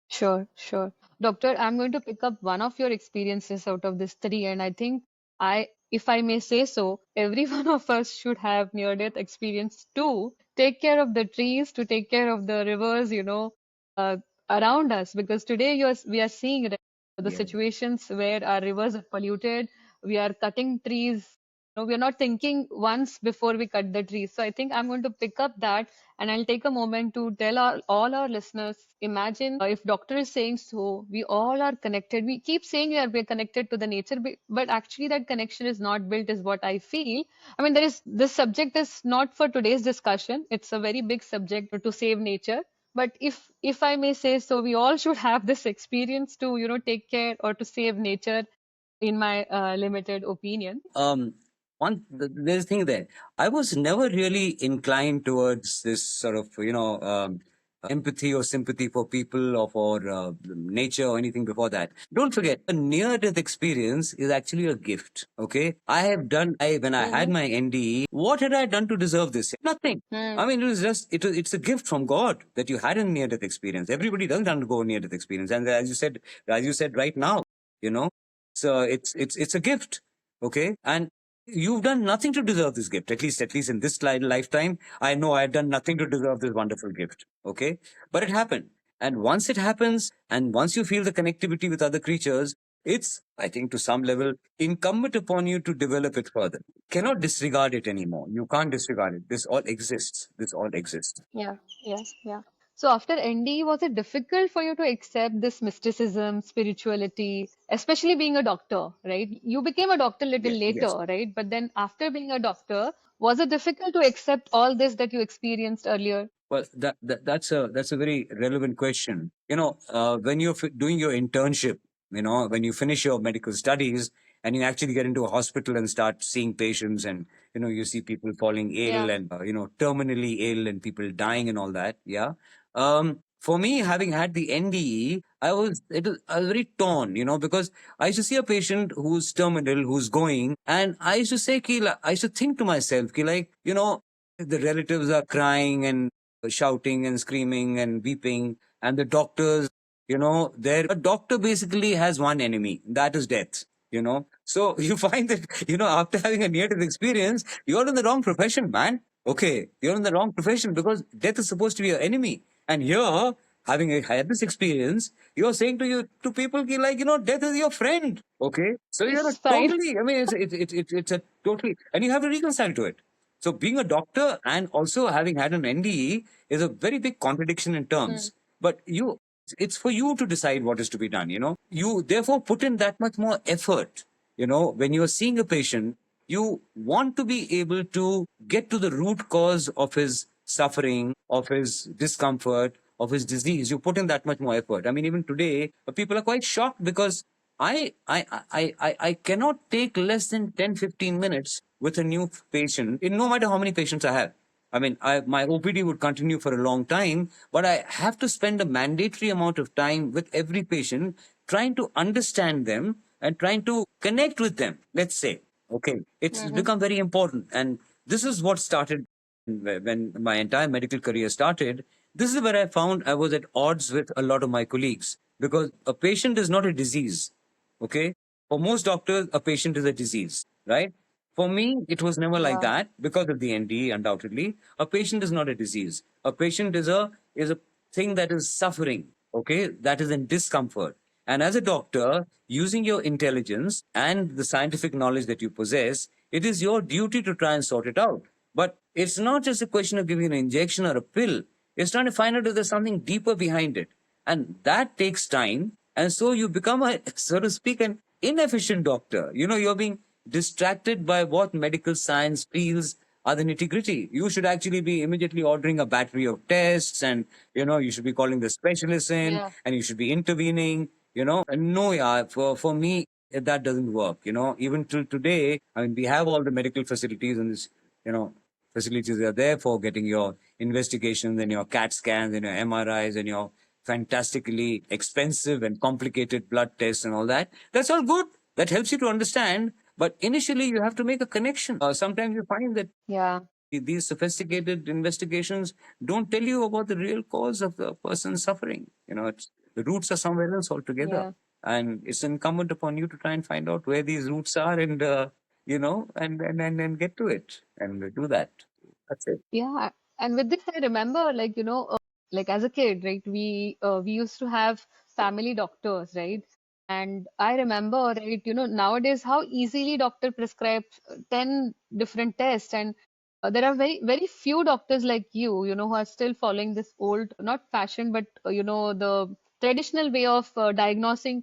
Sure, sure. Doctor, I'm going to pick up one of your experiences out of this three, and I think if I may say so, every one of us should have near-death experience to take care of the trees, to take care of the rivers, uh, around us. Because today we are seeing the Yeah. situations where our rivers are polluted. We are cutting trees. We are not thinking once before we cut the trees. So I think I'm going to pick up that and I'll take a moment to tell all our listeners, imagine if doctor is saying so, we all are connected. We keep saying we're connected to the nature, but actually that connection is not built is what I feel. I mean, this subject is not for today's discussion. It's a very big subject to save nature. But if I may say so, we all should have this experience to, take care or to save nature, in my limited opinion. There's a thing there. I was never really inclined towards this sort of empathy or sympathy for people or for nature or anything before that. Don't forget, a near death experience is actually a gift. Okay, I have done. When I had Mm-hmm. my NDE, what had I done to deserve this? Nothing. I Hmm. mean, it's a gift from God that you had a near death experience. Everybody doesn't undergo a near death experience, and as you said right now, you know, so it's a gift. Okay, and you've done nothing to deserve this gift. At least in this lifetime, I know I've done nothing to deserve this wonderful gift. Okay, but it happened, and once it happens, and once you feel the connectivity with other creatures, it's, I think, to some level incumbent upon you to develop it further. Cannot disregard it anymore. You can't disregard it. This all exists. This all exists. Yeah, yeah, yeah. So after ND, was it difficult for you to accept this mysticism, spirituality, especially being a doctor, right? You became a doctor little Yes, yes. later, right? But then after being a doctor, was it difficult to accept all this that you experienced earlier? Well, that's a very relevant question. When you're doing your internship, when you finish your medical studies and you actually get into a hospital and start seeing patients, and you see people falling ill Yeah. and terminally ill and people dying and all that. Yeah. For me, having had the NDE, I was very torn, because I used to see a patient who's terminal, who's going, and I used to say, I used to think to myself, like, the relatives are crying and shouting and screaming and weeping, and the doctors, there a doctor basically has one enemy, that is death. So you find that after having a near death experience, you're in the wrong profession, man. Okay, you're in the wrong profession because death is supposed to be your enemy. And here, having had this experience, you're saying to people ki, like, death is your friend. Okay, so you're a It's fine. totally, I mean, it's a totally, and you have to reconcile to it. So being a doctor and also having had an NDE is a very big contradiction in Hmm. terms. But it's for you to decide what is to be done. You therefore put in that much more effort. When you're seeing a patient, you want to be able to get to the root cause of his suffering, of his discomfort, of his disease. You put in that much more effort. I mean, even today, people are quite shocked because I cannot take less than 10, 15 minutes with a new patient, in no matter how many patients I have. I mean, my OPD would continue for a long time, but I have to spend a mandatory amount of time with every patient, trying to understand them and trying to connect with them, let's say. Okay. It's Mm-hmm. become very important. And this is what started when my entire medical career started. This is where I found I was at odds with a lot of my colleagues, because a patient is not a disease. Okay. For most doctors, a patient is a disease, right? For me, it was never like Yeah. that because of the NDE, undoubtedly. A patient is not a disease. A patient is a thing that is suffering, okay, that is in discomfort. And as a doctor, using your intelligence and the scientific knowledge that you possess, it is your duty to try and sort it out. But it's not just a question of giving an injection or a pill. It's trying to find out if there's something deeper behind it. And that takes time. And so you become a, so to speak, an inefficient doctor. You're being distracted by what medical science feels are the nitty gritty. You should actually be immediately ordering a battery of tests, and you should be calling the specialist in, Yeah. and you should be intervening. And no, yeah, for me that doesn't work. Even till today, I mean, we have all the medical facilities, and this, you know, facilities are there for getting your investigations and your CAT scans and your MRIs and your fantastically expensive and complicated blood tests and all that. That's all good. That helps you to understand. But initially, you have to make a connection. Sometimes you find that Yeah. these sophisticated investigations don't tell you about the real cause of the person's suffering. The roots are somewhere else altogether. Yeah. And it's incumbent upon you to try and find out where these roots are, and get to it and do that. That's it. Yeah, and with this, I remember, like as a kid, right? We used to have family doctors, right? And I remember, right? Nowadays how easily doctor prescribes 10 different tests, and there are very few doctors like you, who are still following this old, not fashion, but the traditional way of diagnosing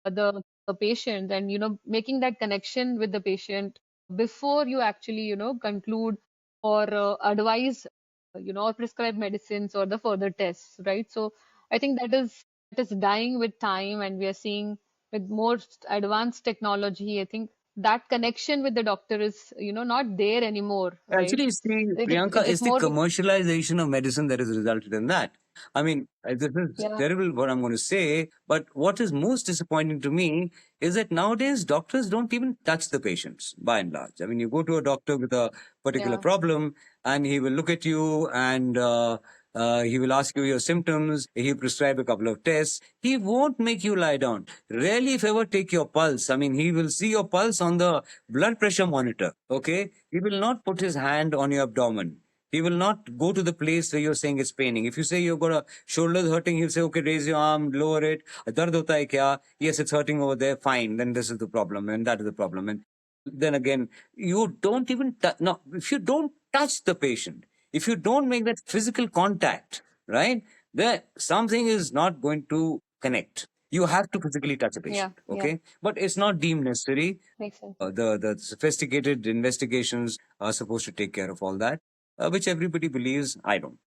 the patient, and making that connection with the patient before you actually conclude or advise or prescribe medicines or the further tests, right? So I think that is dying with time, and we are seeing with more advanced technology. I think that connection with the doctor is not there anymore, right? Actually, see, It Priyanka, is it's the more with commercialization of medicine that has resulted in that. I mean, this is yeah, terrible what I'm going to say, but what is most disappointing to me is that nowadays doctors don't even touch the patients by and large. I mean, you go to a doctor with a particular yeah, problem, and he will look at you, and he will ask you your symptoms. He'll prescribe a couple of tests. He won't make you lie down. Rarely, if ever, take your pulse. I mean, he will see your pulse on the blood pressure monitor. Okay, he will not put his hand on your abdomen. He will not go to the place where you're saying it's paining. If you say you've got a shoulders hurting, he'll say, okay, raise your arm, lower it. Dard hota hai kya? Yes, it's hurting over there. Fine. Then this is the problem, and that is the problem. And then again, you don't even no. If you don't touch the patient, if you don't make that physical contact, right, there something is not going to connect. You have to physically touch a yeah, patient, yeah, okay? But it's not deemed necessary. makes sense. The sophisticated investigations are supposed to take care of all that, which everybody believes. I don't.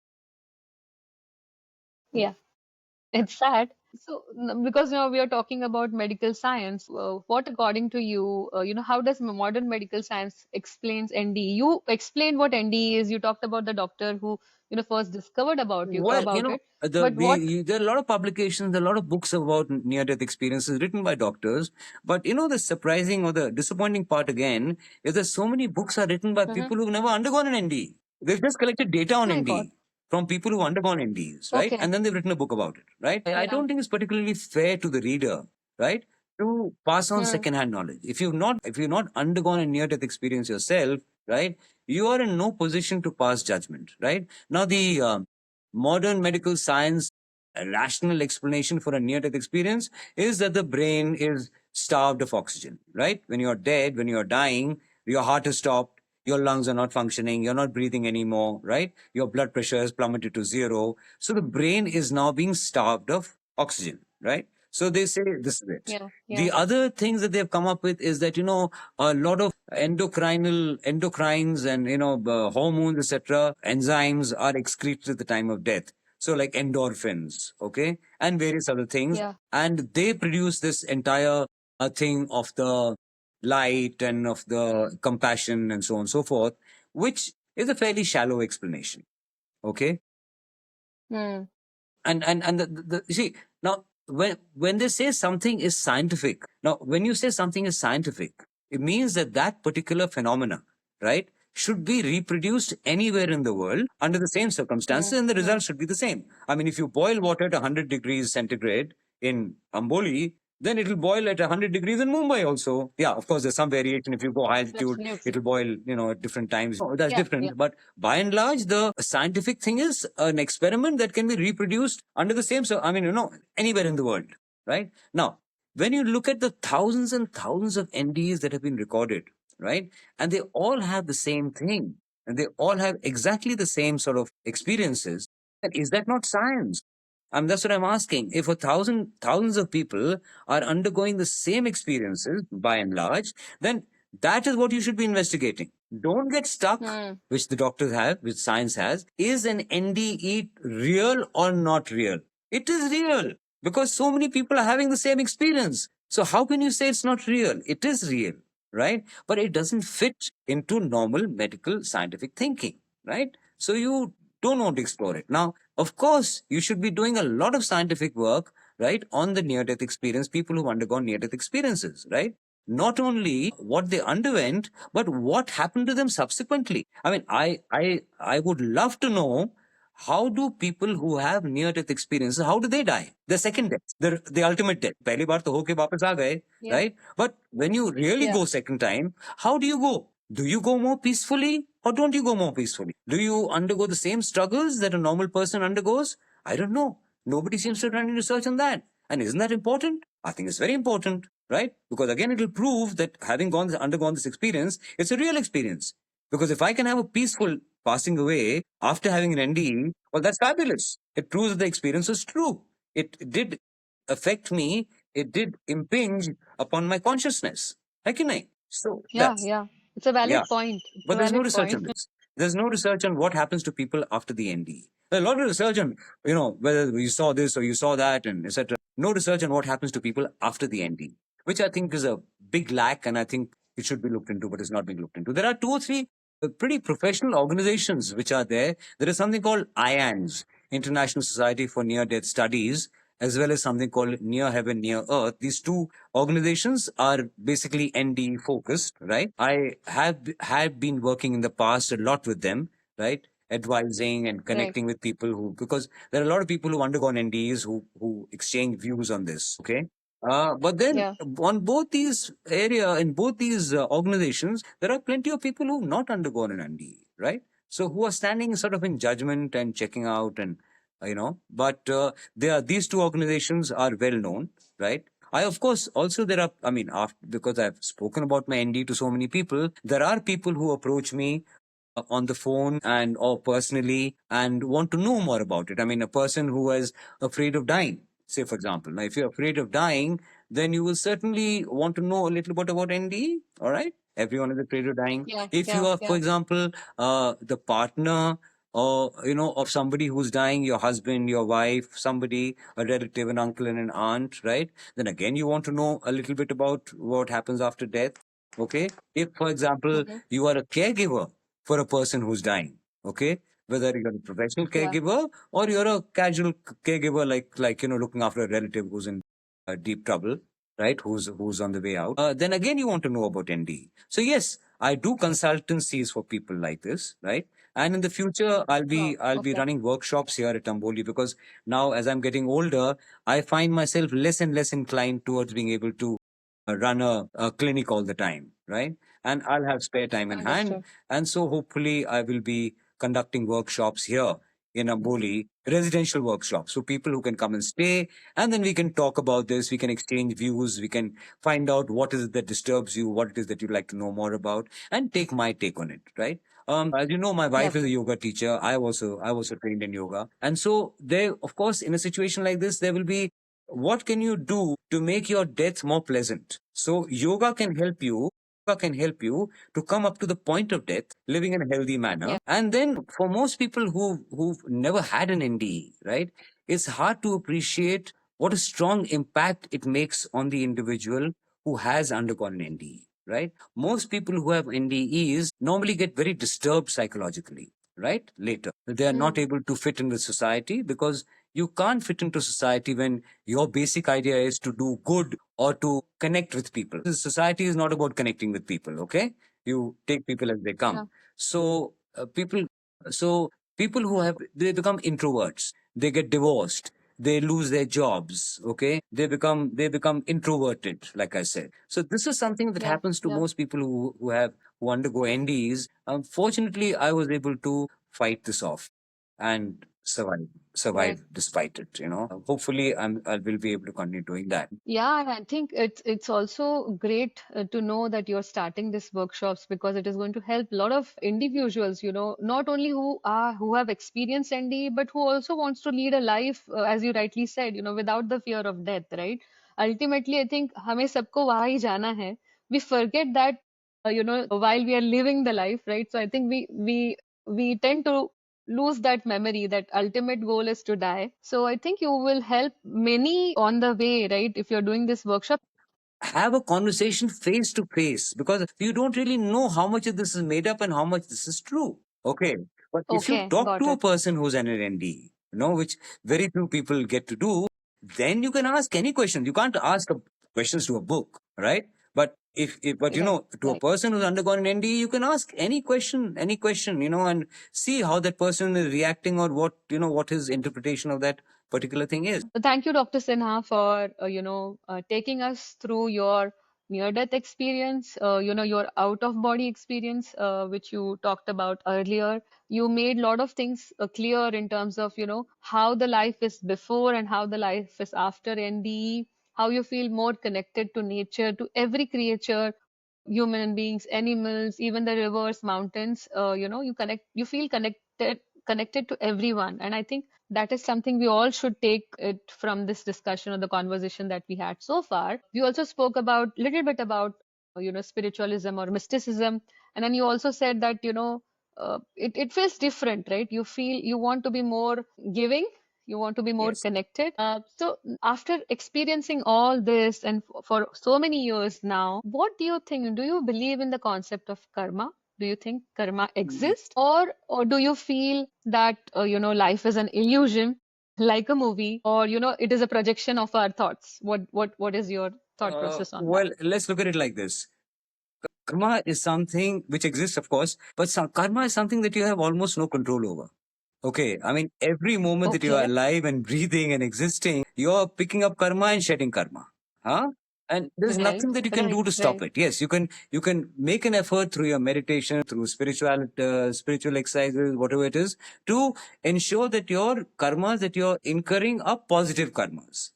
Yeah, it's sad. So, because now we are talking about medical science, what according to you, how does modern medical science explains NDE? You explained what NDE is. You talked about the doctor who, first discovered Well, about it. But what? there are a lot of publications, there are a lot of books about near-death experiences written by doctors. But the surprising or the disappointing part again is that so many books are written by Hmm. people who've never undergone an NDE. They've just collected data on My God. NDE from people who've undergone NDEs, right? Okay. And then they've written a book about it, right? I Yeah. don't think it's particularly fair to the reader, right, to pass on Hmm. second-hand knowledge. If you've not undergone a near-death experience yourself, right, you are in no position to pass judgment, right? Now the modern medical science rational explanation for a near death experience is that the brain is starved of oxygen, right? When you're dead, when you're dying, your heart is stopped, your lungs are not functioning, you're not breathing anymore, right? Your blood pressure has plummeted to zero. So the brain is now being starved of oxygen, right? So they say this is it. Yeah. The Yeah. other things that they've come up with is that a lot of endocrines and hormones, etc., enzymes are excreted at the time of death. So like endorphins, okay, and various other things, Yeah. and they produce this entire thing of the light and of the compassion and so on and so forth, which is a fairly shallow explanation. Okay. Hmm. And you see, now when they say something is scientific, now when you say something is scientific, it means that that particular phenomena, right, should be reproduced anywhere in the world under the same Hmm. circumstances, and the Hmm. result should be the same. I mean, if you boil water at 100 degrees centigrade in Amboli, then it will boil at 100 degrees in Mumbai also. Yeah, of course, there's some variation. If you go high altitude, it Absolutely. will boil, at different times. That's Yeah. Yeah. different. But by and large, the scientific thing is an experiment that can be reproduced under the same, so I mean, anywhere in the world, right? Now, when you look at the thousands and thousands of NDEs that have been recorded, right, and they all have the same thing, and they all have exactly the same sort of experiences, then is that not science? That's what I'm asking. If thousands of people are undergoing the same experiences by and large, then that is what you should be investigating. Don't get stuck, Hmm. which the doctors have, which science has. Is an NDE real or not real? It is real because so many people are having the same experience. So how can you say it's not real? It is real, right? But it doesn't fit into normal medical scientific thinking, right? So you don't want to explore it. Now, of course, you should be doing a lot of scientific work, right, on the near death experience, people who've undergone near death experiences, right? Not only what they underwent, but what happened to them subsequently. I mean, I would love to know, how do people who have near death experiences, how do they die? The second death, the ultimate death. पहली बार तो होके वापस आ गए, Yeah. right? But when you really Yeah. go second time, how do you go? Do you go more peacefully or don't you go more peacefully? Do you undergo the same struggles that a normal person undergoes? I don't know. Nobody seems to have done any research on that. And isn't that important? I think it's very important, right? Because again, it will prove that having undergone this experience, it's a real experience. Because if I can have a peaceful passing away after having an NDE, well, that's fabulous. It proves that the experience was true. It did affect me. It did impinge upon my consciousness. Can I? So Yeah. that's, Yeah. It's a valid yeah. point. It's a But there's no valid research point. on this. There's no research on what happens to people after the NDE. There's a lot of research on, whether you saw this or you saw that and etc. No research on what happens to people after the NDE, which I think is a big lack, and I think it should be looked into, but it's not being looked into. There are two or three pretty professional organizations which are there. There is something called IANS, International Society for Near Death Studies, as well as something called Near Heaven, Near Earth. These two organizations are basically NDE focused, right? I have been working in the past a lot with them, right? Advising and Right. connecting with people who, because there are a lot of people who undergone NDEs who exchange views on this. Okay. But then Yeah. on both these in both these organizations, there are plenty of people who've not undergone an NDE, right? So who are standing sort of in judgment and checking out, and but these two organizations are well known, right? I, of course, also there are, I mean, because I've spoken about my ND to so many people, there are people who approach me on the phone and or personally and want to know more about it. I mean, a person who is afraid of dying, say for example. Now, if you're afraid of dying, then you will certainly want to know a little bit about ND. All right, everyone is afraid of dying. Yeah. If you Yeah. are, for Yeah. example, the partner or of somebody who's dying, your husband, your wife, somebody, a relative, an uncle and an aunt, right? Then again, you want to know a little bit about what happens after death. Okay. If, for example, Hmm. you are a caregiver for a person who's dying, okay, whether you're a professional Yeah. caregiver or you're a casual caregiver, like looking after a relative who's in deep trouble, right, who's on the way out, then again you want to know about ND. So yes, I do consultancies for people like this, right? And in the future, Wow. I'll be Okay. running workshops here at Tamboli, because now as I'm getting older, I find myself less and less inclined towards being able to run a clinic all the time, right? And I'll have spare time in hand. Understood. And so hopefully I will be conducting workshops here in Amboli, residential workshops. So people who can come and stay, and then we can talk about this, we can exchange views, we can find out what is it that disturbs you, what it is that you'd like to know more about, and take my take on it, right? As you know, my wife Yep. is a yoga teacher. I also trained in yoga. And so there, of course, in a situation like this, there will be, what can you do to make your death more pleasant? So yoga can help you to come up to the point of death, living in a healthy Yeah. manner. And then for most people who've never had an NDE, right, it's hard to appreciate what a strong impact it makes on the individual who has undergone an NDE. right? Most people who have NDEs normally get very disturbed psychologically, right? Later. They are not Hmm. able to fit in the society because you can't fit into society when your basic idea is to do good or to connect with people. The society is not about connecting with people, okay? You take people as they come. Yeah. So so people who have, they become introverts, they get divorced, they lose their jobs, okay, they become introverted, like I said. So this is something that Yeah. happens to Yeah. most people who undergo NDs. Fortunately, I was able to fight this off and Right. survive despite it, hopefully I will be able to continue doing that. Yeah, and I think it's also great to know that you're starting these workshops because it is going to help a lot of individuals, not only who have experienced ND, but who also wants to lead a life, as you rightly said, without the fear of death, right? Ultimately, I think हमें सबको वहाँ ही जाना है. We forget that, while we are living the life, right? So I think we tend to lose that memory that ultimate goal is to die. So I think you will help many on the way, right? If you're doing this workshop. Have a conversation face to face, because you don't really know how much of this is made up and how much this is true. Okay. But if you Okay, talk got to a it. person who's an ND, which very few people get to do, then you can ask any question. You can't ask questions to a book, right? But but Right, to a right. person who's undergone an ND, you can ask any question, and see how that person is reacting, or what his interpretation of that particular thing is. Thank you, Dr. Sinha, for taking us through your near-death experience, your out-of-body experience, which you talked about earlier. You made a lot of things clear in terms of how the life is before and how the life is after NDE, how you feel more connected to nature, to every creature, human beings, animals, even the rivers, mountains. You feel connected to everyone, and I think that is something we all should take it from this discussion or the conversation that we had so far. We also spoke about little bit about spiritualism or mysticism, and then you also said that it feels different, right? You feel you want to be more giving, you want to be more Yes. connected. So after experiencing all this and for so many years now, what do you think? Do you believe in the concept of karma? Do you think karma exists, or do you feel that life is an illusion, like a movie, or it is a projection of our thoughts? What is your thought process on that? Well, let's look at it like this. Karma is something which exists, of course, but karma is something that you have almost no control over. Okay, I mean, every moment that you are Okay. alive and breathing and existing, you're picking up karma and shedding karma. Huh? And there's Right, nothing that you can right, do to stop right. it. Yes, you can make an effort through your meditation, through spiritual exercises, whatever it is, to ensure that your karmas that you're incurring are positive karmas.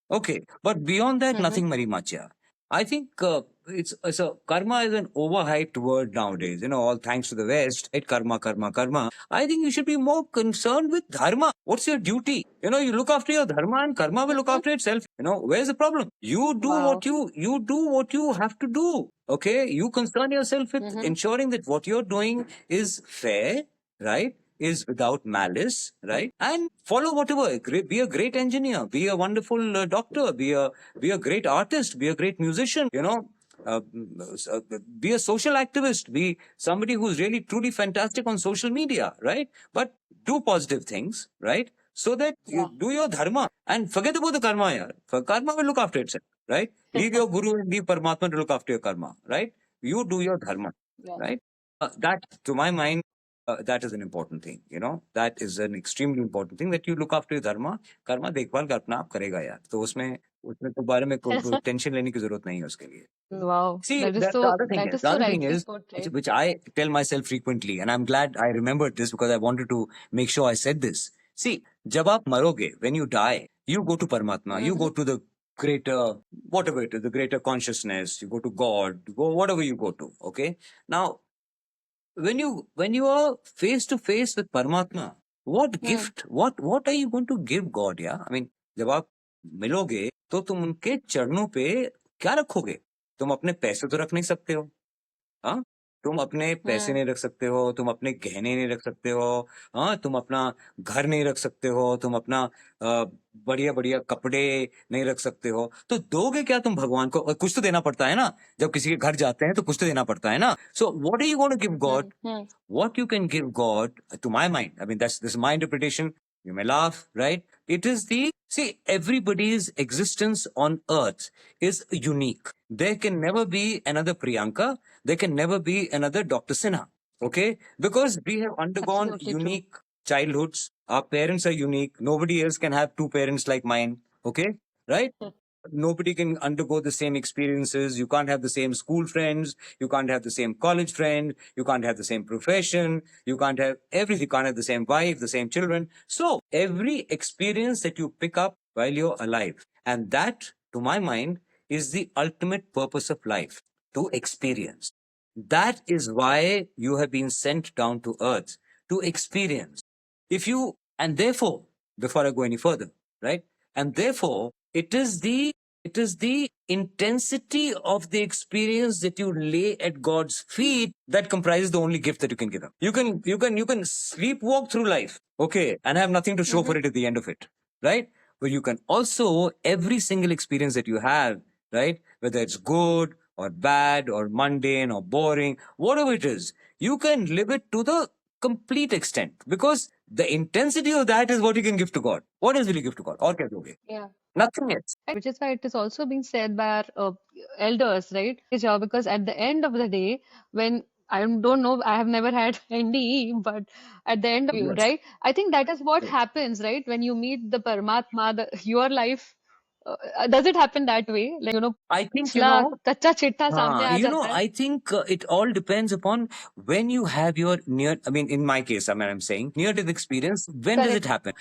Okay, but beyond that, Mm-hmm. nothing very much. Yeah, I think it's a karma is an overhyped word nowadays. All thanks to the West, right? Karma, karma, karma. I think you should be more concerned with dharma. What's your duty? You look after your dharma, and karma will look Mm-hmm. after itself. Where's the problem? You do what Wow. you have to do. Okay, you concern yourself with Mm-hmm. ensuring that what you're doing is fair, right? Is without malice, right? And follow whatever. Be a great engineer. Be a wonderful doctor. Be a great artist. Be a great musician. Uh, be a social activist. Be somebody who's really truly fantastic on social media, right? But do positive things, right? So that you Yeah. do your dharma and forget about the karma. Yaar. For karma will look after itself, right? Leave your guru and leave Paramatma to look after your karma, right? You do your dharma, Yeah. right? That, to my mind, that is an important thing. That is an extremely important thing, that you look after your dharma. Karma देखभाल का अपना आप करेगा यार, तो उसमें उसमें तो बारे में कोई टेंशन लेने की जरूरत नहीं है उसके लिए. Wow. See, That is the so other thing that is, is so rightly is put, which, right? which I tell myself frequently, and I'm glad I remembered this because I wanted to make sure I said this. See, जब आप मरोगे, when you die, you go to Paramatma, you Mm-hmm. go to the greater, whatever it is, the greater consciousness, you go to God, you go whatever you go to. Okay, now when you are face to face with Paramatma, what Hmm. gift, what are you going to give God? Yeah, I mean, जब आप मिलोगे तो तुम उनके चरणों पे क्या रखोगे? तुम अपने पैसे तो रख नहीं सकते हो. हाँ? तुम अपने पैसे नहीं रख सकते हो, तुम अपने गहने नहीं रख सकते हो, हाँ, तुम अपना घर नहीं रख सकते हो, तुम अपना बढ़िया बढ़िया कपड़े नहीं रख सकते हो, तो दोगे क्या तुम भगवान को? और कुछ तो देना पड़ता है ना, जब किसी के घर जाते हैं तो कुछ तो देना पड़ता है ना. So what are you going to give God? What you can give God, to my mind, I mean, this is my interpretation. You may laugh, right? It is see, everybody's existence on earth is unique. There can never be another Priyanka. There can never be another Dr. Sinha. Okay? Because we have undergone Absolutely true. unique childhoods. Our parents are unique. Nobody else can have two parents like mine. Okay? Right? Nobody can undergo the same experiences. You can't have the same school friends. You can't have the same college friend. You can't have the same profession. You can't have everything. You can't have the same wife, the same children. So every experience that you pick up while you're alive, and that, to my mind, is the ultimate purpose of life, to experience. That is why you have been sent down to earth, to experience. If you, and therefore, before I go any further, right? And therefore, it is the intensity of the experience that you lay at God's feet that comprises the only gift that you can give him. You can sleepwalk through life, okay, and have nothing to show for it at the end of it, right? But you can also, every single experience that you have, right, whether it's good or bad or mundane or boring, whatever it is, you can live it to the complete extent, because the intensity of that is what you can give to God. What else will you give to God? Or क्या दोगे? Yeah. Nothing else. Which is why it is also being said by our elders, right? Job, because at the end of the day, when I don't know, I have never had NDE, but at the end of you, Yes. right? I think that is what Yes. happens, right? When you meet the Paramatma, your life, does it happen that way? Like, I think, पिछला कच्चा चिट्ठा सामने आ जाता है? I think it all depends upon when you have your near, I mean, in my case, I mean, I'm saying near death experience, when does it Correct. happen?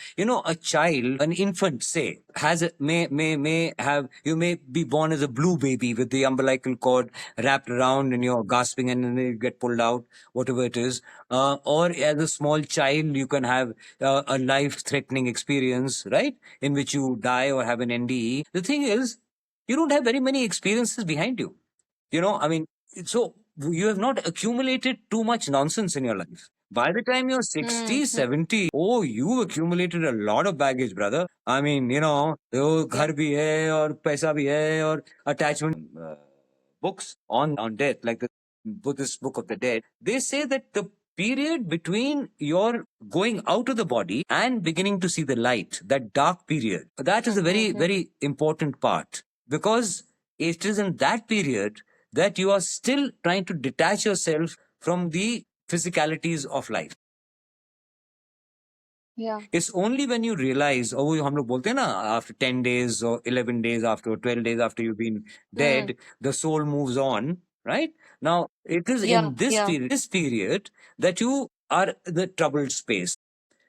A child, an infant, say, has a, may have, you may be born as a blue baby with the umbilical cord wrapped around and you're gasping and then you get pulled out, whatever it is. Or as a small child, you can have a life threatening experience, right? In which you die or have an NDE. The thing is, you don't have very many experiences behind you. I mean, so you have not accumulated too much nonsense in your life. By the time you're 60, 70, oh, you've accumulated a lot of baggage, brother. I mean, Yeah. ghar bhi hai aur paisa bhi hai aur attachment. Books on death, like the Buddhist Book of the Dead, they say that the period between your going out of the body and beginning to see the light, that dark period, that is a very, very important part, because it is in that period that you are still trying to detach yourself from the physicalities of life. Yeah. It's only when you realize, oh, हम लोग बोलते हैं ना, after 10 days or 11 days after, or 12 days after you've been dead, the soul moves on, right? Now, it is Yeah. in this Yeah. period that you are the troubled space.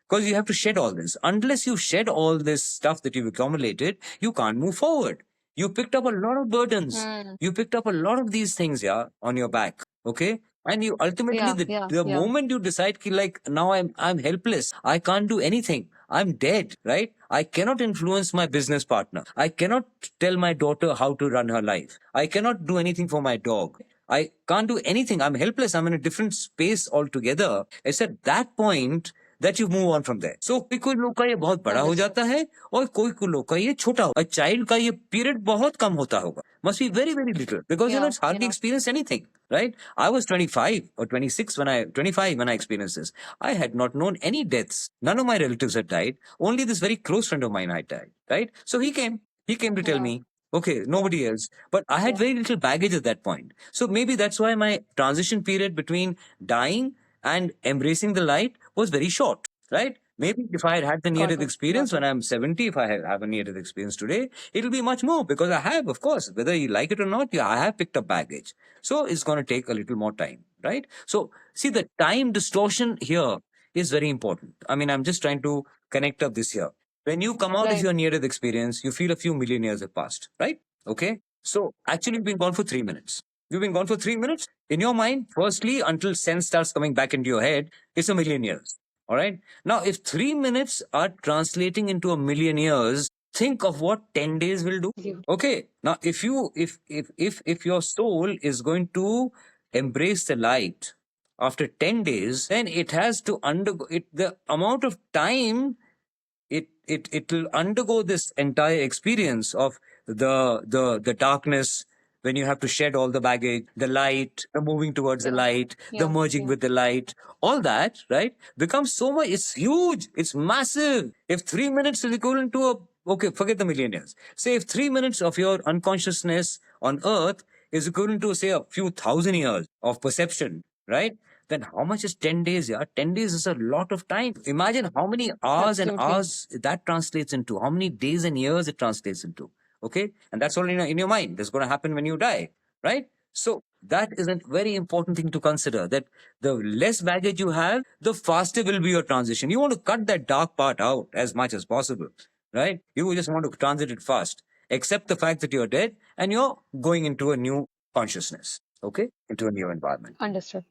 Because you have to shed all this. Unless you shed all this stuff that you've accumulated, you can't move forward. You picked up a lot of burdens. You picked up a lot of these things, yeah, on your back. Okay. And you ultimately, Yeah. the, Yeah. the Yeah. moment you decide, ki, like, now I'm helpless. I can't do anything. I'm dead, right? I cannot influence my business partner. I cannot tell my daughter how to run her life. I cannot do anything for my dog. I can't do anything. I'm helpless. I'm in a different space altogether. It's at that point that you move on from there. So कोई लोग का ये बहुत बड़ा हो Understood. जाता है और कोई लोग का ये छोटा हो. A child का ये period बहुत कम होता होगा. Must be very, very little, because Yeah. it's hardly experienced anything, right? I was 25 or 26 when I experienced this. I had not known any deaths. None of my relatives had died. Only this very close friend of mine had died, right? So he came to tell Yeah. me, okay, nobody else. But I had Yeah. very little baggage at that point. So maybe that's why my transition period between dying and embracing the light was very short, right? Maybe if I had had the near Got death it. experience Got when it. I'm 70, if I have a near death experience today, it'll be much more, because I have, of course, whether you like it or not, I have picked up baggage. So it's going to take a little more time, right? So see, the time distortion here is very important. I mean, I'm just trying to connect up this here. When you come out of Right. your near death experience, you feel a few million years have passed, right? Okay. So actually, you've been gone for 3 minutes. You've been gone for 3 minutes. In your mind, firstly, until sense starts coming back into your head, it's a million years. All right. Now, if 3 minutes are translating into a million years, think of what 10 days will do. You. Okay. Now, if your soul is going to embrace the light after 10 days, then it has to undergo it. The amount of time it will undergo this entire experience of the darkness, when you have to shed all the baggage, the light, the moving towards the Yeah. light, the Yeah. merging Yeah. with the light, all that, right, becomes so much. It's huge, it's massive. If 3 minutes is equivalent to a, okay, forget the million years, say if 3 minutes of your unconsciousness on earth is equivalent to, say, a few thousand years of perception, right, then how much is 10 days? Yeah, 10 days is a lot of time. Imagine how many hours and Absolutely. hours that translates into, how many days and years it translates into. Okay. And that's all in your mind. That's going to happen when you die, right? So that is a very important thing to consider, that the less baggage you have, the faster will be your transition. You want to cut that dark part out as much as possible, right? You just want to transit it fast. Accept the fact that you're dead and you're going into a new consciousness, okay, into a new environment. Understood.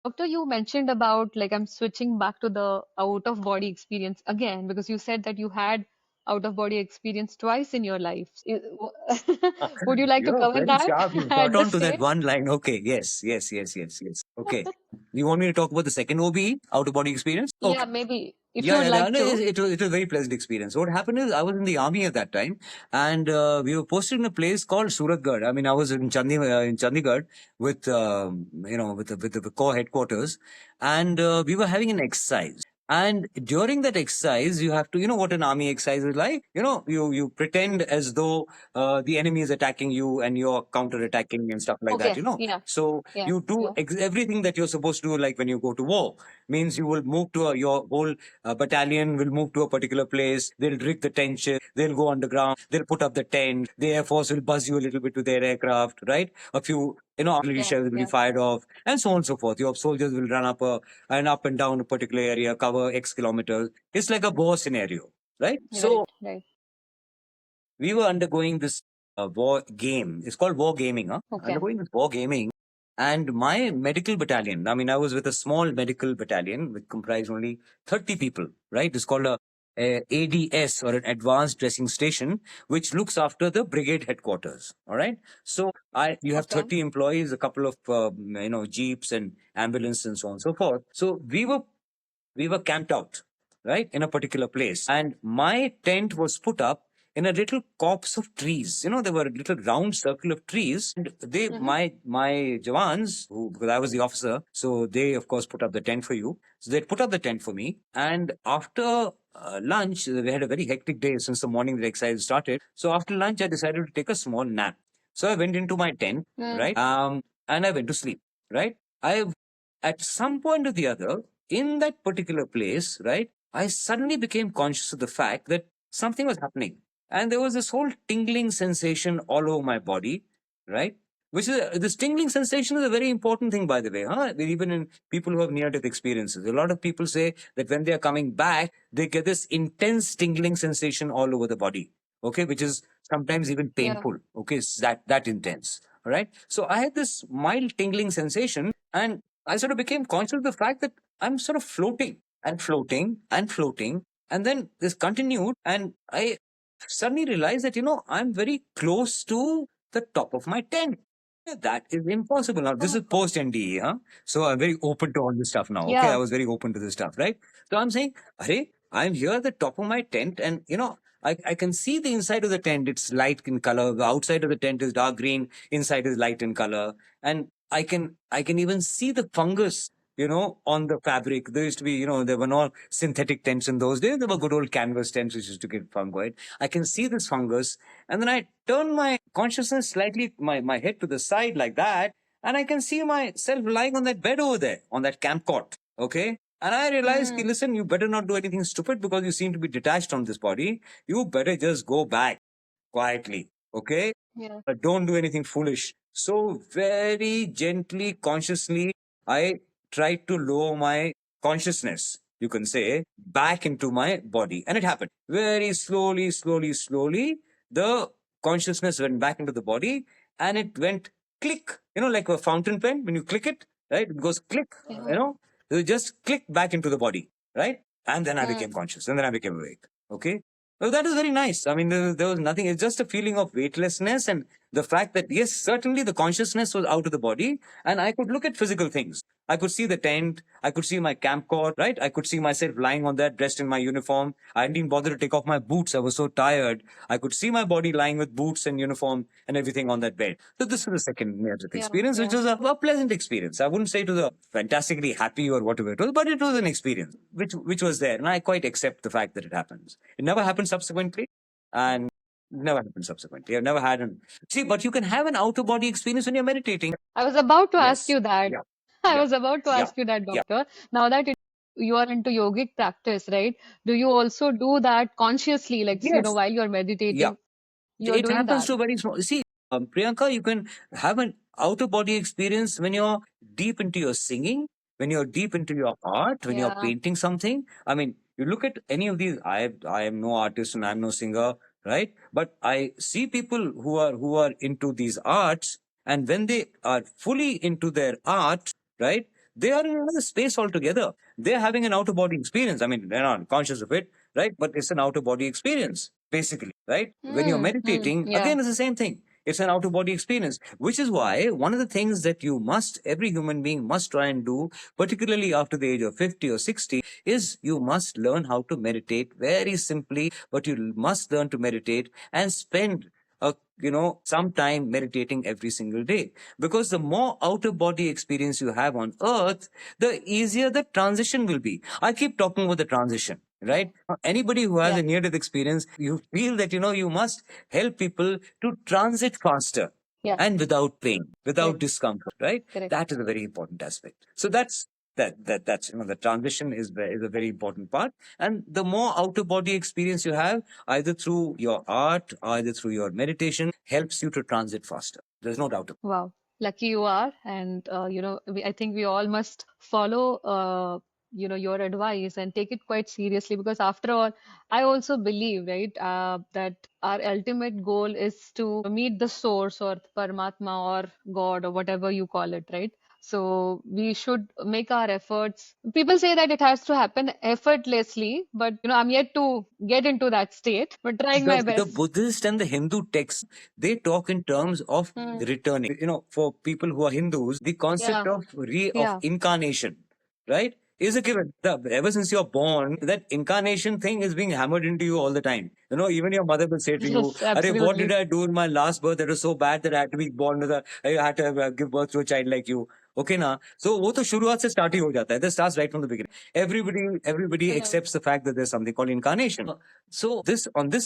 Doctor, you mentioned about, like, I'm switching back to the out of body experience again because you said that you had out of body experience twice in your life. Would you like to You're cover very that sharp. You at caught on this to that stage? one line. Okay. Yes. Yes. Yes. Yes. Yes. Okay. You want me to talk about the second OBE, out of body experience? Yeah, Okay. maybe if you Yeah, would yeah, like no, to. it was a very pleasant experience. What happened is I was in the army at that time, and we were posted in a place called Suratgarh. I mean, I was in Chandigarh with with the corps headquarters, and we were having an exercise. And during that exercise, you have to, you know what an army exercise is like. You pretend as though the enemy is attacking you, and you're counter attacking and stuff like that. Okay. Yeah. So Yeah. you do Yeah. everything that you're supposed to do, like when you go to war. Means you will move to your whole battalion will move to a particular place. They'll rig the tension. They'll go underground. They'll put up the tent. The Air Force will buzz you a little bit to their aircraft, right? A few, artillery Yeah. shells will be Yeah. fired off, and so on and so forth. Your soldiers will run up and down a particular area, cover X kilometers. It's like a war scenario, right? Right. So Right. we were undergoing this war game. It's called war gaming, huh? Okay. Undergoing this war gaming. And my medical battalion, I mean, I was with a small medical battalion which comprised only 30 people, right? It's called a ADS, or an advanced dressing station, which looks after the brigade headquarters. All right. So you have Okay. 30 employees, a couple of, jeeps and ambulance and so on and so forth. So we were camped out, right, in a particular place. And my tent was put up in a little copse of trees. There were a little round circle of trees. And Mm-hmm. my Jawans, because I was the officer, so they, of course, put up the tent for you. So they put up the tent for me. And after lunch, we had a very hectic day since the morning the exercise started. So after lunch, I decided to take a small nap. So I went into my tent, Mm. right? And I went to sleep, right? I At some point or the other, in that particular place, right, I suddenly became conscious of the fact that something was happening. And there was this whole tingling sensation all over my body, right? This tingling sensation is a very important thing, by the way, huh? Even in people who have near death experiences. A lot of people say that when they are coming back, they get this intense tingling sensation all over the body, okay, which is sometimes even Yeah. painful, okay, it's that intense. All right. So I had this mild tingling sensation, and I sort of became conscious of the fact that I'm sort of floating and floating and floating. And then this continued, and I suddenly realized that, I'm very close to the top of my tent. That is impossible. Now, this is Oh. post NDE, huh? So I'm very open to all this stuff now. Okay. I Yeah. was very open to this stuff, right? So I'm saying, Arey, I'm here at the top of my tent, and, I can see the inside of the tent. It's light in color. The outside of the tent is dark green. Inside is light in color. And I can even see the fungus, on the fabric. There used to be, there were no synthetic tents in those days. There were good old canvas tents which used to get fungoid. I can see this fungus. And then I turn my consciousness slightly, my head to the side like that. And I can see myself lying on that bed over there, on that camp cot. Okay. And I realized, Mm. listen, you better not do anything stupid because you seem to be detached from this body. You better just go back quietly. Okay. Yeah. Don't do anything foolish. So, very gently, consciously, I tried to lower my consciousness, you can say, back into my body. And it happened. Very slowly, slowly, slowly, the consciousness went back into the body, and it went click, like a fountain pen. When you click it, right, it goes click, Yeah. it just click back into the body, right? And then I Mm. became conscious, and then I became awake. Okay. Well, that is very nice. I mean, there was nothing. It's just a feeling of weightlessness, and The fact that, yes, certainly the consciousness was out of the body, and I could look at physical things. I could see the tent, I could see my camp cot, right? I could see myself lying on that, dressed in my uniform. I didn't even bother to take off my boots. I was so tired. I could see my body lying with boots and uniform and everything on that bed. So this was the second near-death Yeah, experience, which yeah. was a pleasant experience. I wouldn't say to the fantastically happy or whatever it was, but it was an experience which was there. And I quite accept the fact that it happens. It never happened subsequently. And never happened subsequently. I've never had an see, but you can have an outer body experience when you're meditating. I was about to ask Yes. you that. Yeah. I Yeah. was about to Yeah. ask you that, Yeah. doctor. Now that you are into yogic practice, right? Do you also do that consciously, like, Yes. while you're Yeah. meditating, you're It doing happens that? to a very small. See, Priyanka, you can have an outer body experience when you're deep into your singing, when you're deep into your art, when you're Yeah. painting something. I mean, you look at any of these. I am no artist and I'm no singer, right? But I see people who are into these arts, and when they are fully into their art, right? They are in another space altogether. They're having an outer body experience. I mean, they're not conscious of it, right? But it's an outer body experience, basically, right? When you're meditating, Yeah. again, it's the same thing. It's an outer body experience, which is why one of the things that every human being must try and do, particularly after the age of 50 or 60, is you must learn how to meditate very simply, but you must learn to meditate and spend some time meditating every single day, because the more outer body experience you have on earth, the easier the transition will be. I keep talking about the transition, right? Anybody who has Yeah. a near death experience, you feel that you must help people to transit faster Yeah. and without pain, without Correct. discomfort, right? Correct. That is a very important aspect. So that's the transition is a very important part. And the more outer body experience you have, either through your art, either through your meditation, helps you to transit faster. There's no doubt. Wow, lucky you are. And, I think we all must follow, your advice and take it quite seriously because, after all, I also believe, right, that our ultimate goal is to meet the source or Paramatma or God or whatever you call it, right? So we should make our efforts. People say that it has to happen effortlessly, but, I'm yet to get into that state, but trying my The best. Buddhist and the Hindu texts, they talk in terms of Hmm. returning. For people who are Hindus, the concept Yeah, of yeah. incarnation, right, is a given. Ever since you're born, that incarnation thing is being hammered into you all the time. Even your mother will say to you, Yes, "Arey, what did absolutely. I do in my last birth that was so bad that I had to be born I had to give birth to a child like you?" Okay, na. So वो तो शुरुआत से start ही हो जाता है. That starts right from the beginning. Everybody Uh-huh. accepts the fact that there's something called incarnation. So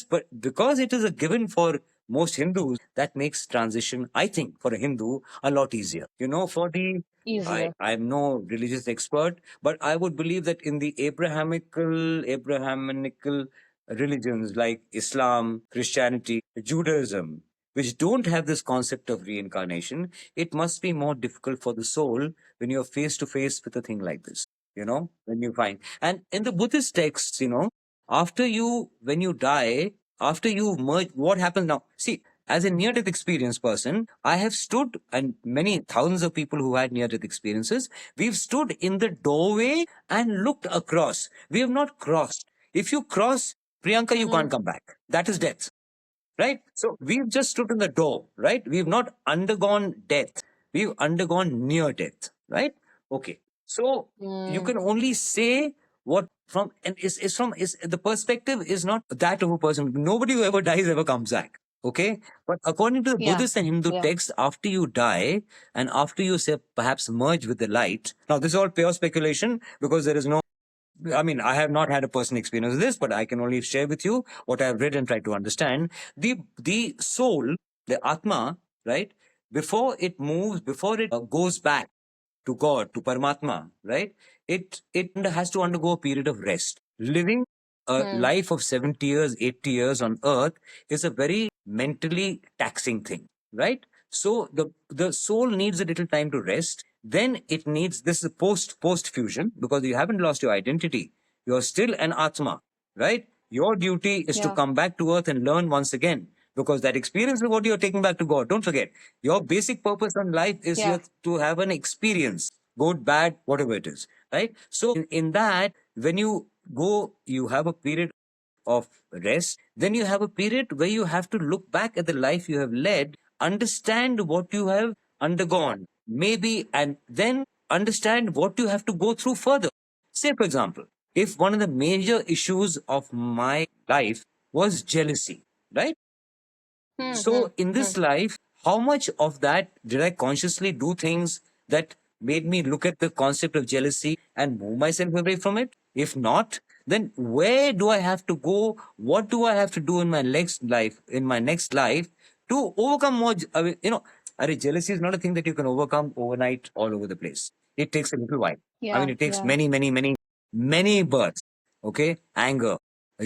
but because it is a given for most Hindus, that makes transition, I think, for a Hindu a lot easier. For the Easier. I'm no religious expert, but I would believe that in the Abrahamical religions like Islam, Christianity, Judaism, which don't have this concept of reincarnation, it must be more difficult for the soul when you're face to face with a thing like this. When you find. And in the Buddhist texts, when you die, after you merge, what happens now? See, as a near death experience person, I have stood, and many thousands of people who had near death experiences, we've stood in the doorway and looked across. We have not crossed. If you cross, Priyanka, you Mm-hmm. can't come back. That is death, right? So we've just stood in the door, right? We've not undergone death. We've undergone near death, right? Okay. So you Mm. can only say what from, and is from, is the perspective is not that of a person. Nobody who ever dies ever comes back. Okay. But according to the Yeah, Buddhist and Hindu yeah, texts, after you die and after you say perhaps merge with the light, now this is all pure speculation because there is no, I mean, I have not had a personal experience with this, but I can only share with you what I've read and try to understand. The soul, the Atma, right? Before it goes back to God, to Paramatma, right? It has to undergo a period of rest. Living a mm, life of 70 years, 80 years on earth is a very mentally taxing thing, right? So the soul needs a little time to rest. Then it needs, this is post fusion, because you haven't lost your identity. You're still an Atma, right? Your duty is to yeah, come back to earth and learn once again, because that experience is what you're taking back to God. Don't forget, your basic purpose on life is yeah, here to have an experience, good, bad, whatever it is, right? So in that, when you go, you have a period of rest. Then you have a period where you have to look back at the life you have led understand what you have undergone, maybe, and then understand what you have to go through further. Say, for example, if one of the major issues of my life was jealousy, right? Hmm. Hmm. So, in Hmm. this life, how much of that did I consciously do things that made me look at the concept of jealousy and move myself away from it? If not, then where do I have to go? What do I have to do in my next life? In my next life, to overcome more? I mean, jealousy is not a thing that you can overcome overnight all over the place. It takes a little while. I mean, Yeah. it takes Yeah. many, many, many, many births. Okay, anger,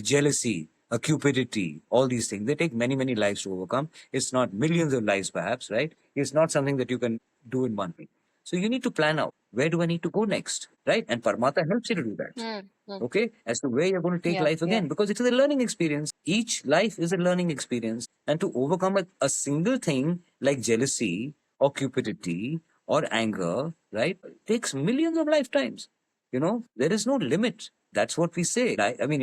jealousy, cupidity, all these things. They take many, many lives to overcome. It's not millions of lives, perhaps, right? It's not something that you can do in one week. So you need to plan out, where do I need to go next, right? And Paramatma helps you to do that. Hmm. Hmm. Okay, as to where you're going to take Yeah. life Yeah. again, because it is a learning experience. Each life is a learning experience. And to overcome a single thing like jealousy or cupidity or anger, right, takes millions of lifetimes. There is no limit. That's what we say. I mean,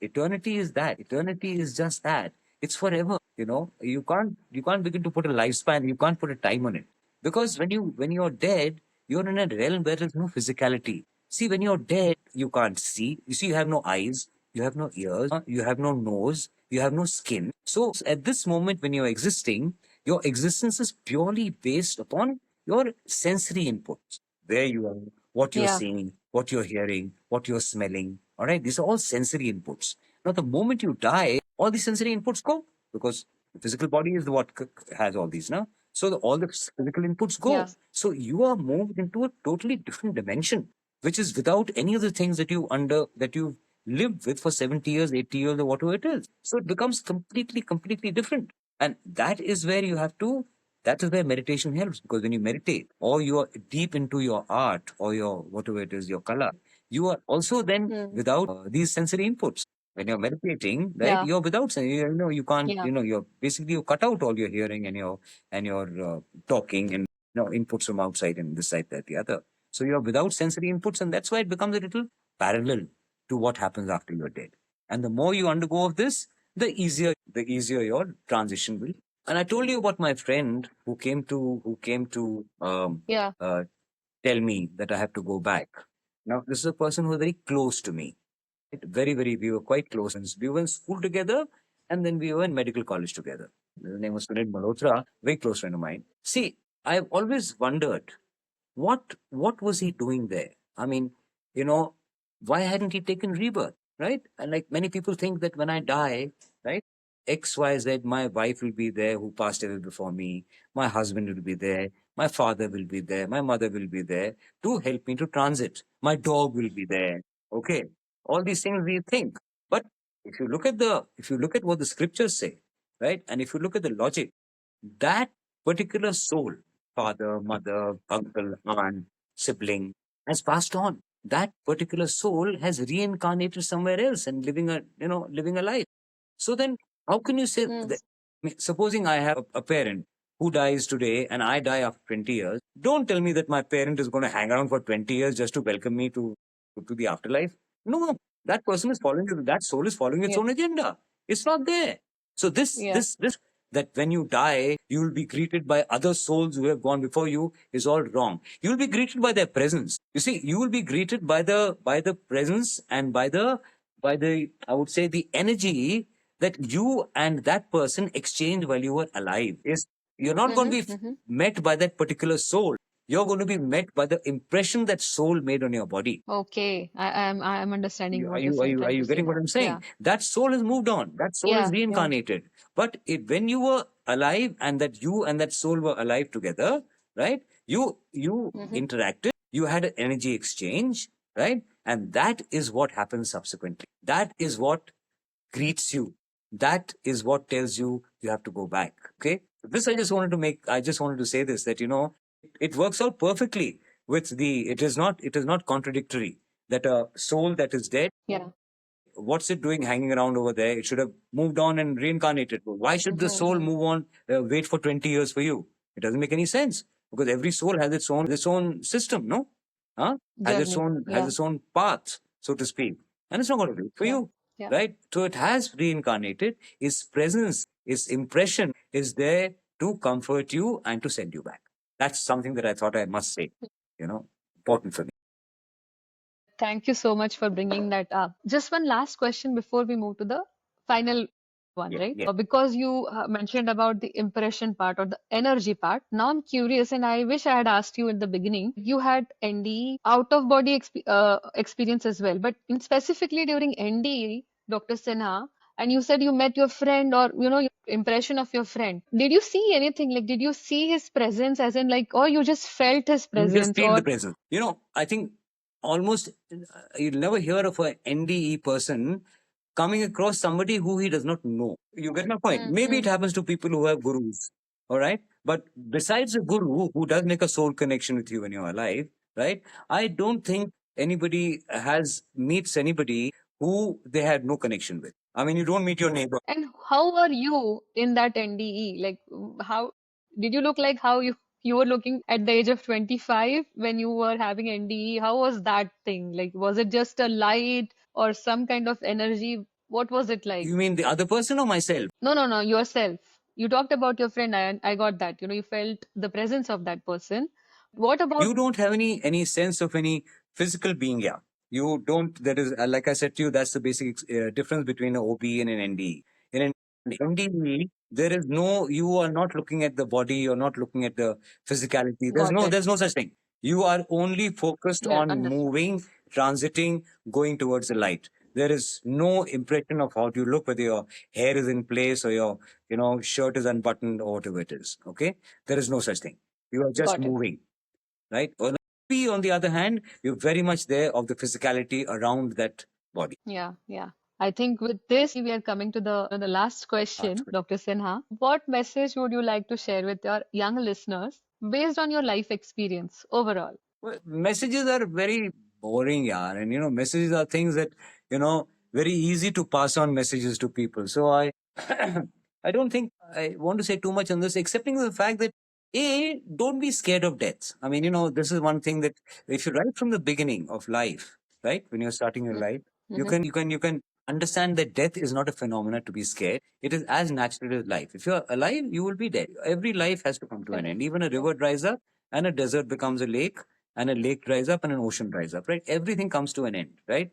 eternity is that. Eternity is just that. It's forever. You can't begin to put a lifespan. You can't put a time on it, because when you're dead, you're in a realm where there's no physicality. See, when you're dead, you can't see. You see, you have no eyes, you have no ears, you have no nose, you have no skin. So at this moment, when you're existing, your existence is purely based upon your sensory inputs. Where you are, what you're Yeah. seeing, what you're hearing, what you're smelling. All right, these are all sensory inputs. Now, the moment you die, all these sensory inputs go, because the physical body is what has all these, now. So all the physical inputs go. Yeah. So you are moved into a totally different dimension, which is without any of the things that you've lived with for 70 years, 80 years, or whatever it is. So it becomes completely, completely different. And that is where you have to that is where meditation helps, because when you meditate or you are deep into your art or your whatever it is, your color, you are also then Hmm. without these sensory inputs. When you're meditating, right, Yeah. you're without you can't, Yeah. you're basically you cut out all your hearing and your talking and inputs from outside and this side, that, the other. So you're without sensory inputs, and that's why it becomes a little parallel to what happens after you're dead. And the more you undergo of this, the easier your transition will. And I told you about my friend who came to Yeah. uh, tell me that I have to go back. Now, this is a person who was very close to me. Right? Very, very, we were quite close. And we were in school together, and then we were in medical college together. His name was Sunil Malhotra, very close friend of mine. See, I've always wondered what was he doing there? I mean, you know, why hadn't he taken rebirth? Right? And like many people think that when I die, right, XYZ, my wife will be there who passed away before me, my husband will be there, my father will be there, my mother will be there to help me to transit. My dog will be there. Okay. All these things we think. But if you look at what the scriptures say, right, and if you look at the logic, that particular soul, father, mother, uncle, aunt, sibling, has passed on. That particular soul has reincarnated somewhere else and living a life. So then, how can you say Hmm. that? Supposing I have a parent who dies today and I die after 20 years, don't tell me that my parent is going to hang around for 20 years just to welcome me to the afterlife. No, that person is following, that soul is following its Yeah. own agenda. It's not there. So Yeah. this that when you die, you will be greeted by other souls who have gone before you is all wrong. You will be greeted by their presence. You see, you will be greeted by the presence and by the I would say the energy that you and that person exchanged while you were alive. Is You're not going Mm-hmm. to be Mm-hmm. met by that particular soul. You're going to be met by the impression that soul made on your body. Okay. I'm understanding Are what you're you are saying, you are trying to you say getting what now. I'm Yeah. saying? That soul has moved on. That soul is Yeah. Yeah. reincarnated. But when you were alive, and that you and that soul were alive together, right? You Mm-hmm. interacted. You had an energy exchange, right? And that is what happens subsequently. That is what greets you. That is what tells you you have to go back. Okay. This I just wanted to say this, that it works out perfectly with it is not contradictory that a soul that is dead, Yeah. what's it doing hanging around over there? It should have moved on and reincarnated. Why should the soul Mm-hmm. move on, wait for 20 years for you? It doesn't make any sense, because every soul has its own system, no? Huh? Has its Journey. own has Yeah. its own path, so to speak. And it's not going to do it for Yeah. you. Yeah. Right? So it has reincarnated. Its presence, its impression is there to comfort you and to send you back. That's something that I thought I must say, important for me. Thank you so much for bringing that up. Just one last question before we move to the final one, Yeah, right? yeah. Because you mentioned about the impression part or the energy part. Now I'm curious, and I wish I had asked you in the beginning. You had NDE out of body experience as well, but in specifically during NDE, Dr. Sinha, and you said you met your friend or your impression of your friend. Did you see anything? Like, did you see his presence, as in like, or you just felt his You just presence, feel the or presence. I think almost you'll never hear of an NDE person coming across somebody who he does not know. You get my point? Maybe it Mhm. happens to people who have gurus, all right? But besides a guru who does make a soul connection with you when you're alive, right? I don't think anybody meets anybody who they had no connection with. I mean, you don't meet your neighbor. And how are you in that NDE? Like, how did you look like how you were looking at the age of 25 when you were having NDE? How was that thing? Like, was it just a light or some kind of energy? What was it like? You mean the other person or myself? No, no, no, yourself. You talked about your friend. I got that. You felt the presence of that person. What about You don't have any sense of any physical being. Yeah, you don't. That is, like I said to you, that's the basic difference between an OB and an NDE. In an NDE, there is no. You are not looking at the body. You're not looking at the physicality. There's got no. it? There's no such thing. You are only focused Yeah, on understood. moving, transiting, going towards the light. There is no impression of how you look, whether your hair is in place or your shirt is unbuttoned or whatever it is. Okay, there is no such thing. You are just Got it. moving, right? On P, on the other hand, you're very much there of the physicality around that body. Yeah, yeah. I think with this, we are coming to the last question, Dr. Sinha. What message would you like to share with your young listeners based on your life experience overall? Well, messages are very boring, yaar. And messages are things that, you know, very easy to pass on messages to people. So I don't think I want to say too much on this, excepting the fact that don't be scared of death. I mean, this is one thing that if you right from the beginning of life, right, when you're starting your life, Mm-hmm. you can understand that death is not a phenomena to be scared. It is as natural as life. If you're alive, you will be dead. Every life has to come to an Correct. end. Even a Yeah. river dries up and a desert becomes a lake and a lake dries up and an ocean dries up, right? Everything comes to an end, right?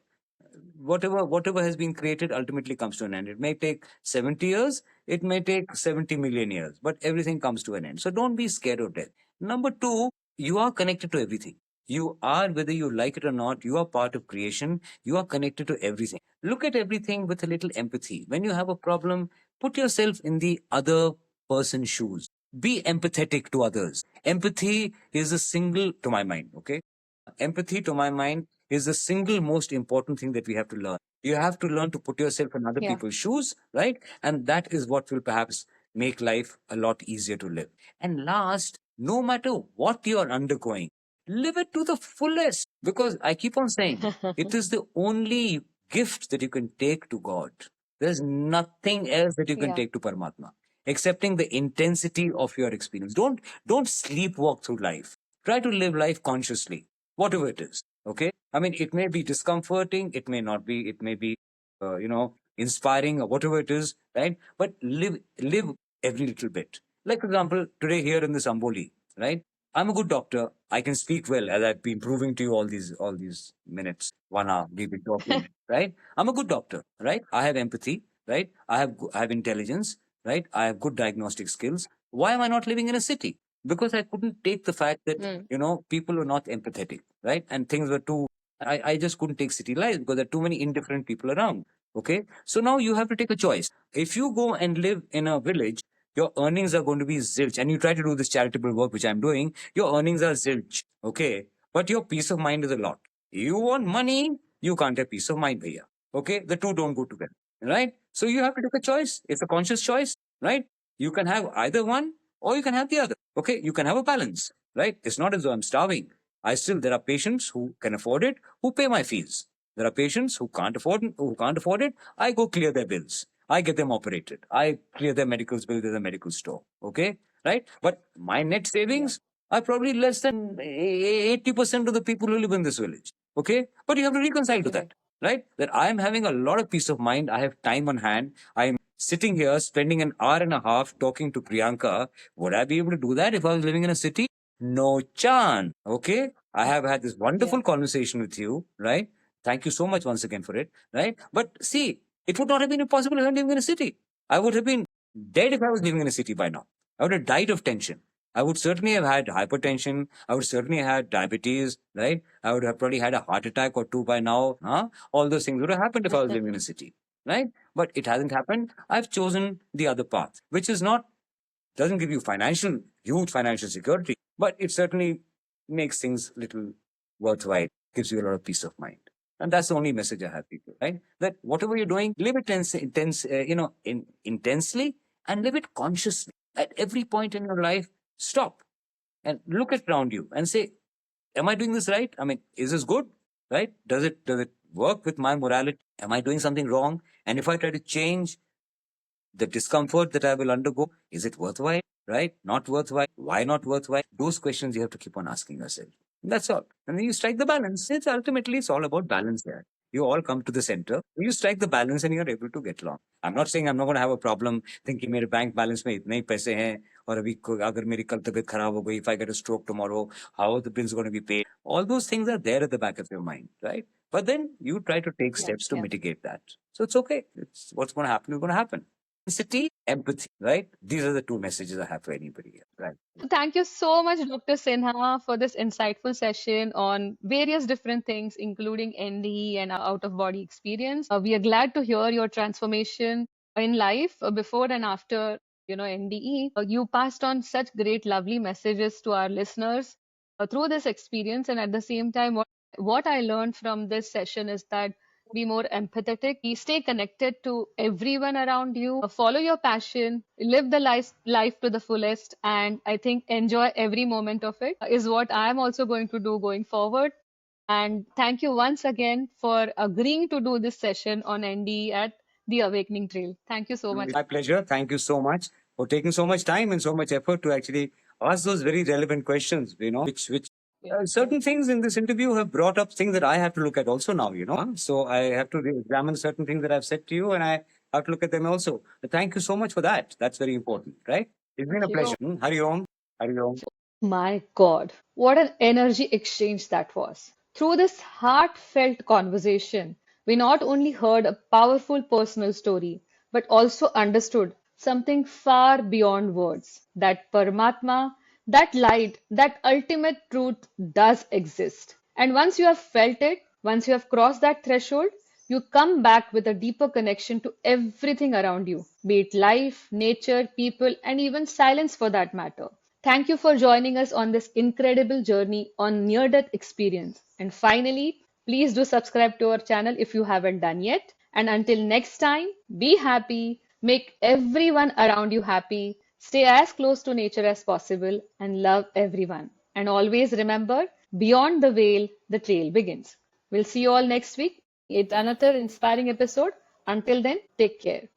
Whatever has been created ultimately comes to an end. It may take 70 years, it may take 70 million years, but everything comes to an end. So don't be scared of death. Number two, you are connected to everything. You are, whether you like it or not, you are part of creation. You are connected to everything. Look at everything with a little empathy. When you have a problem, put yourself in the other person's shoes. Be empathetic to others. Empathy is a single, to my mind, okay? Empathy, to my mind, is the single most important thing that we have to learn. You have to learn to put yourself in other Yeah. people's shoes, right? And that is what will perhaps make life a lot easier to live. And last, no matter what you are undergoing, live it to the fullest. Because I keep on saying, it is the only gift that you can take to God. There's nothing else that you can Yeah. take to Paramatma, excepting the intensity of your experience. Don't sleepwalk through life. Try to live life consciously, whatever it is. Okay. I mean, it may be discomforting, it may not be, it may be, inspiring or whatever it is, right? But live every little bit. Like, for example, today here in this Amboli, right? I'm a good doctor. I can speak well, as I've been proving to you all these minutes, 1 hour we've been talking, right? I'm a good doctor, right? I have empathy, right? I have intelligence, right? I have good diagnostic skills. Why am I not living in a city? Because I couldn't take the fact that Mm. people were not empathetic, right? And things were too. I just couldn't take city life because there are too many indifferent people around. Okay, so now you have to take a choice. If you go and live in a village, your earnings are going to be zilch, and you try to do this charitable work, which I'm doing. Your earnings are zilch, okay, but your peace of mind is a lot. You want money, you can't have peace of mind, bhaiya. Okay, the two don't go together, right? So you have to take a choice. It's a conscious choice, right? You can have either one or you can have the other. Okay, you can have a balance, right? It's not as though I'm starving. There are patients who can afford it, who pay my fees. There are patients who can't afford it. I go clear their bills. I get them operated. I clear their medicals bill to the medical store. Okay, right? But my net Yeah. savings are probably less than 80% of the people who live in this village. Okay, but you have to reconcile to that, Correct. right? That I am having a lot of peace of mind. I have time on hand. I am sitting here spending an hour and a half talking to Priyanka. Would I be able to do that if I was living in a city? No chance. Okay. I have had this wonderful conversation with you, right? Thank you so much once again for it, right? But see, it would not have been possible if I was living in a city. I would have been dead if I was living in a city by now. I would have died of tension. I would certainly have had hypertension. I would certainly have had diabetes, right? I would have probably had a heart attack or two by now. Huh? All those things would have happened if I was living in a city, right? But it hasn't happened. I've chosen the other path, which is not, doesn't give you huge financial security, but it certainly makes things little worthwhile, gives you a lot of peace of mind. And that's the only message I have, people, right? That whatever you're doing, live it intensely, and live it consciously. At every point in your life, stop and look at around you and say, am I doing this right? I mean, is this good? Right? Does it work with my morality? Am I doing something wrong? And if I try to change the discomfort that I will undergo, is it worthwhile? Right? Not worthwhile? Why not worthwhile? Those questions you have to keep on asking yourself. That's all. And then you strike the balance. It's all about balance there. You all come to the center. You strike the balance and you're able to get along. I'm not saying I'm not going to have a problem thinking मेरे bank balance में इतने ही पैसे हैं और अभी अगर मेरी कल तबीयत खराब हो गई, if I get a stroke tomorrow, how are the bills going to be paid? All those things are there at the back of your mind, right? But then you try to take steps to mitigate that. So it's okay. It's what's going to happen is going to happen. Simplicity, empathy, right? These are the two messages I have for anybody here, right? Thank you so much, Dr. Sinha, for this insightful session on various different things, including NDE and out of body experience. We are glad to hear your transformation in life before and after, NDE. You passed on such great, lovely messages to our listeners through this experience. And at the same time, what I learned from this session is that be more empathetic, be stay connected to everyone around you, follow your passion, live the life to the fullest, and I think enjoy every moment of it is what I'm also going to do going forward. And thank you once again for agreeing to do this session on ND at the Awakening Trail. Thank you so much. My pleasure. Thank you so much for taking so much time and so much effort to actually ask those very relevant questions, which certain things in this interview have brought up things that I have to look at also now. So I have to examine certain things that I've said to you and I have to look at them also. But thank you so much for that. That's very important, right? It's been a Thank you. pleasure. Hari Om. Hari Om. My God, what an energy exchange that was. Through this heartfelt conversation, we not only heard a powerful personal story, but also understood something far beyond words, that Paramatma, that light, that ultimate truth does exist. And once you have felt it, once you have crossed that threshold, you come back with a deeper connection to everything around you, be it life, nature, people, and even silence for that matter. Thank you for joining us on this incredible journey on near death experience. And finally, please do subscribe to our channel if you haven't done yet. And until next time, be happy, make everyone around you happy, stay as close to nature as possible, and love everyone. And always remember, beyond the veil, the trail begins. We'll see you all next week. It's another inspiring episode. Until then, take care.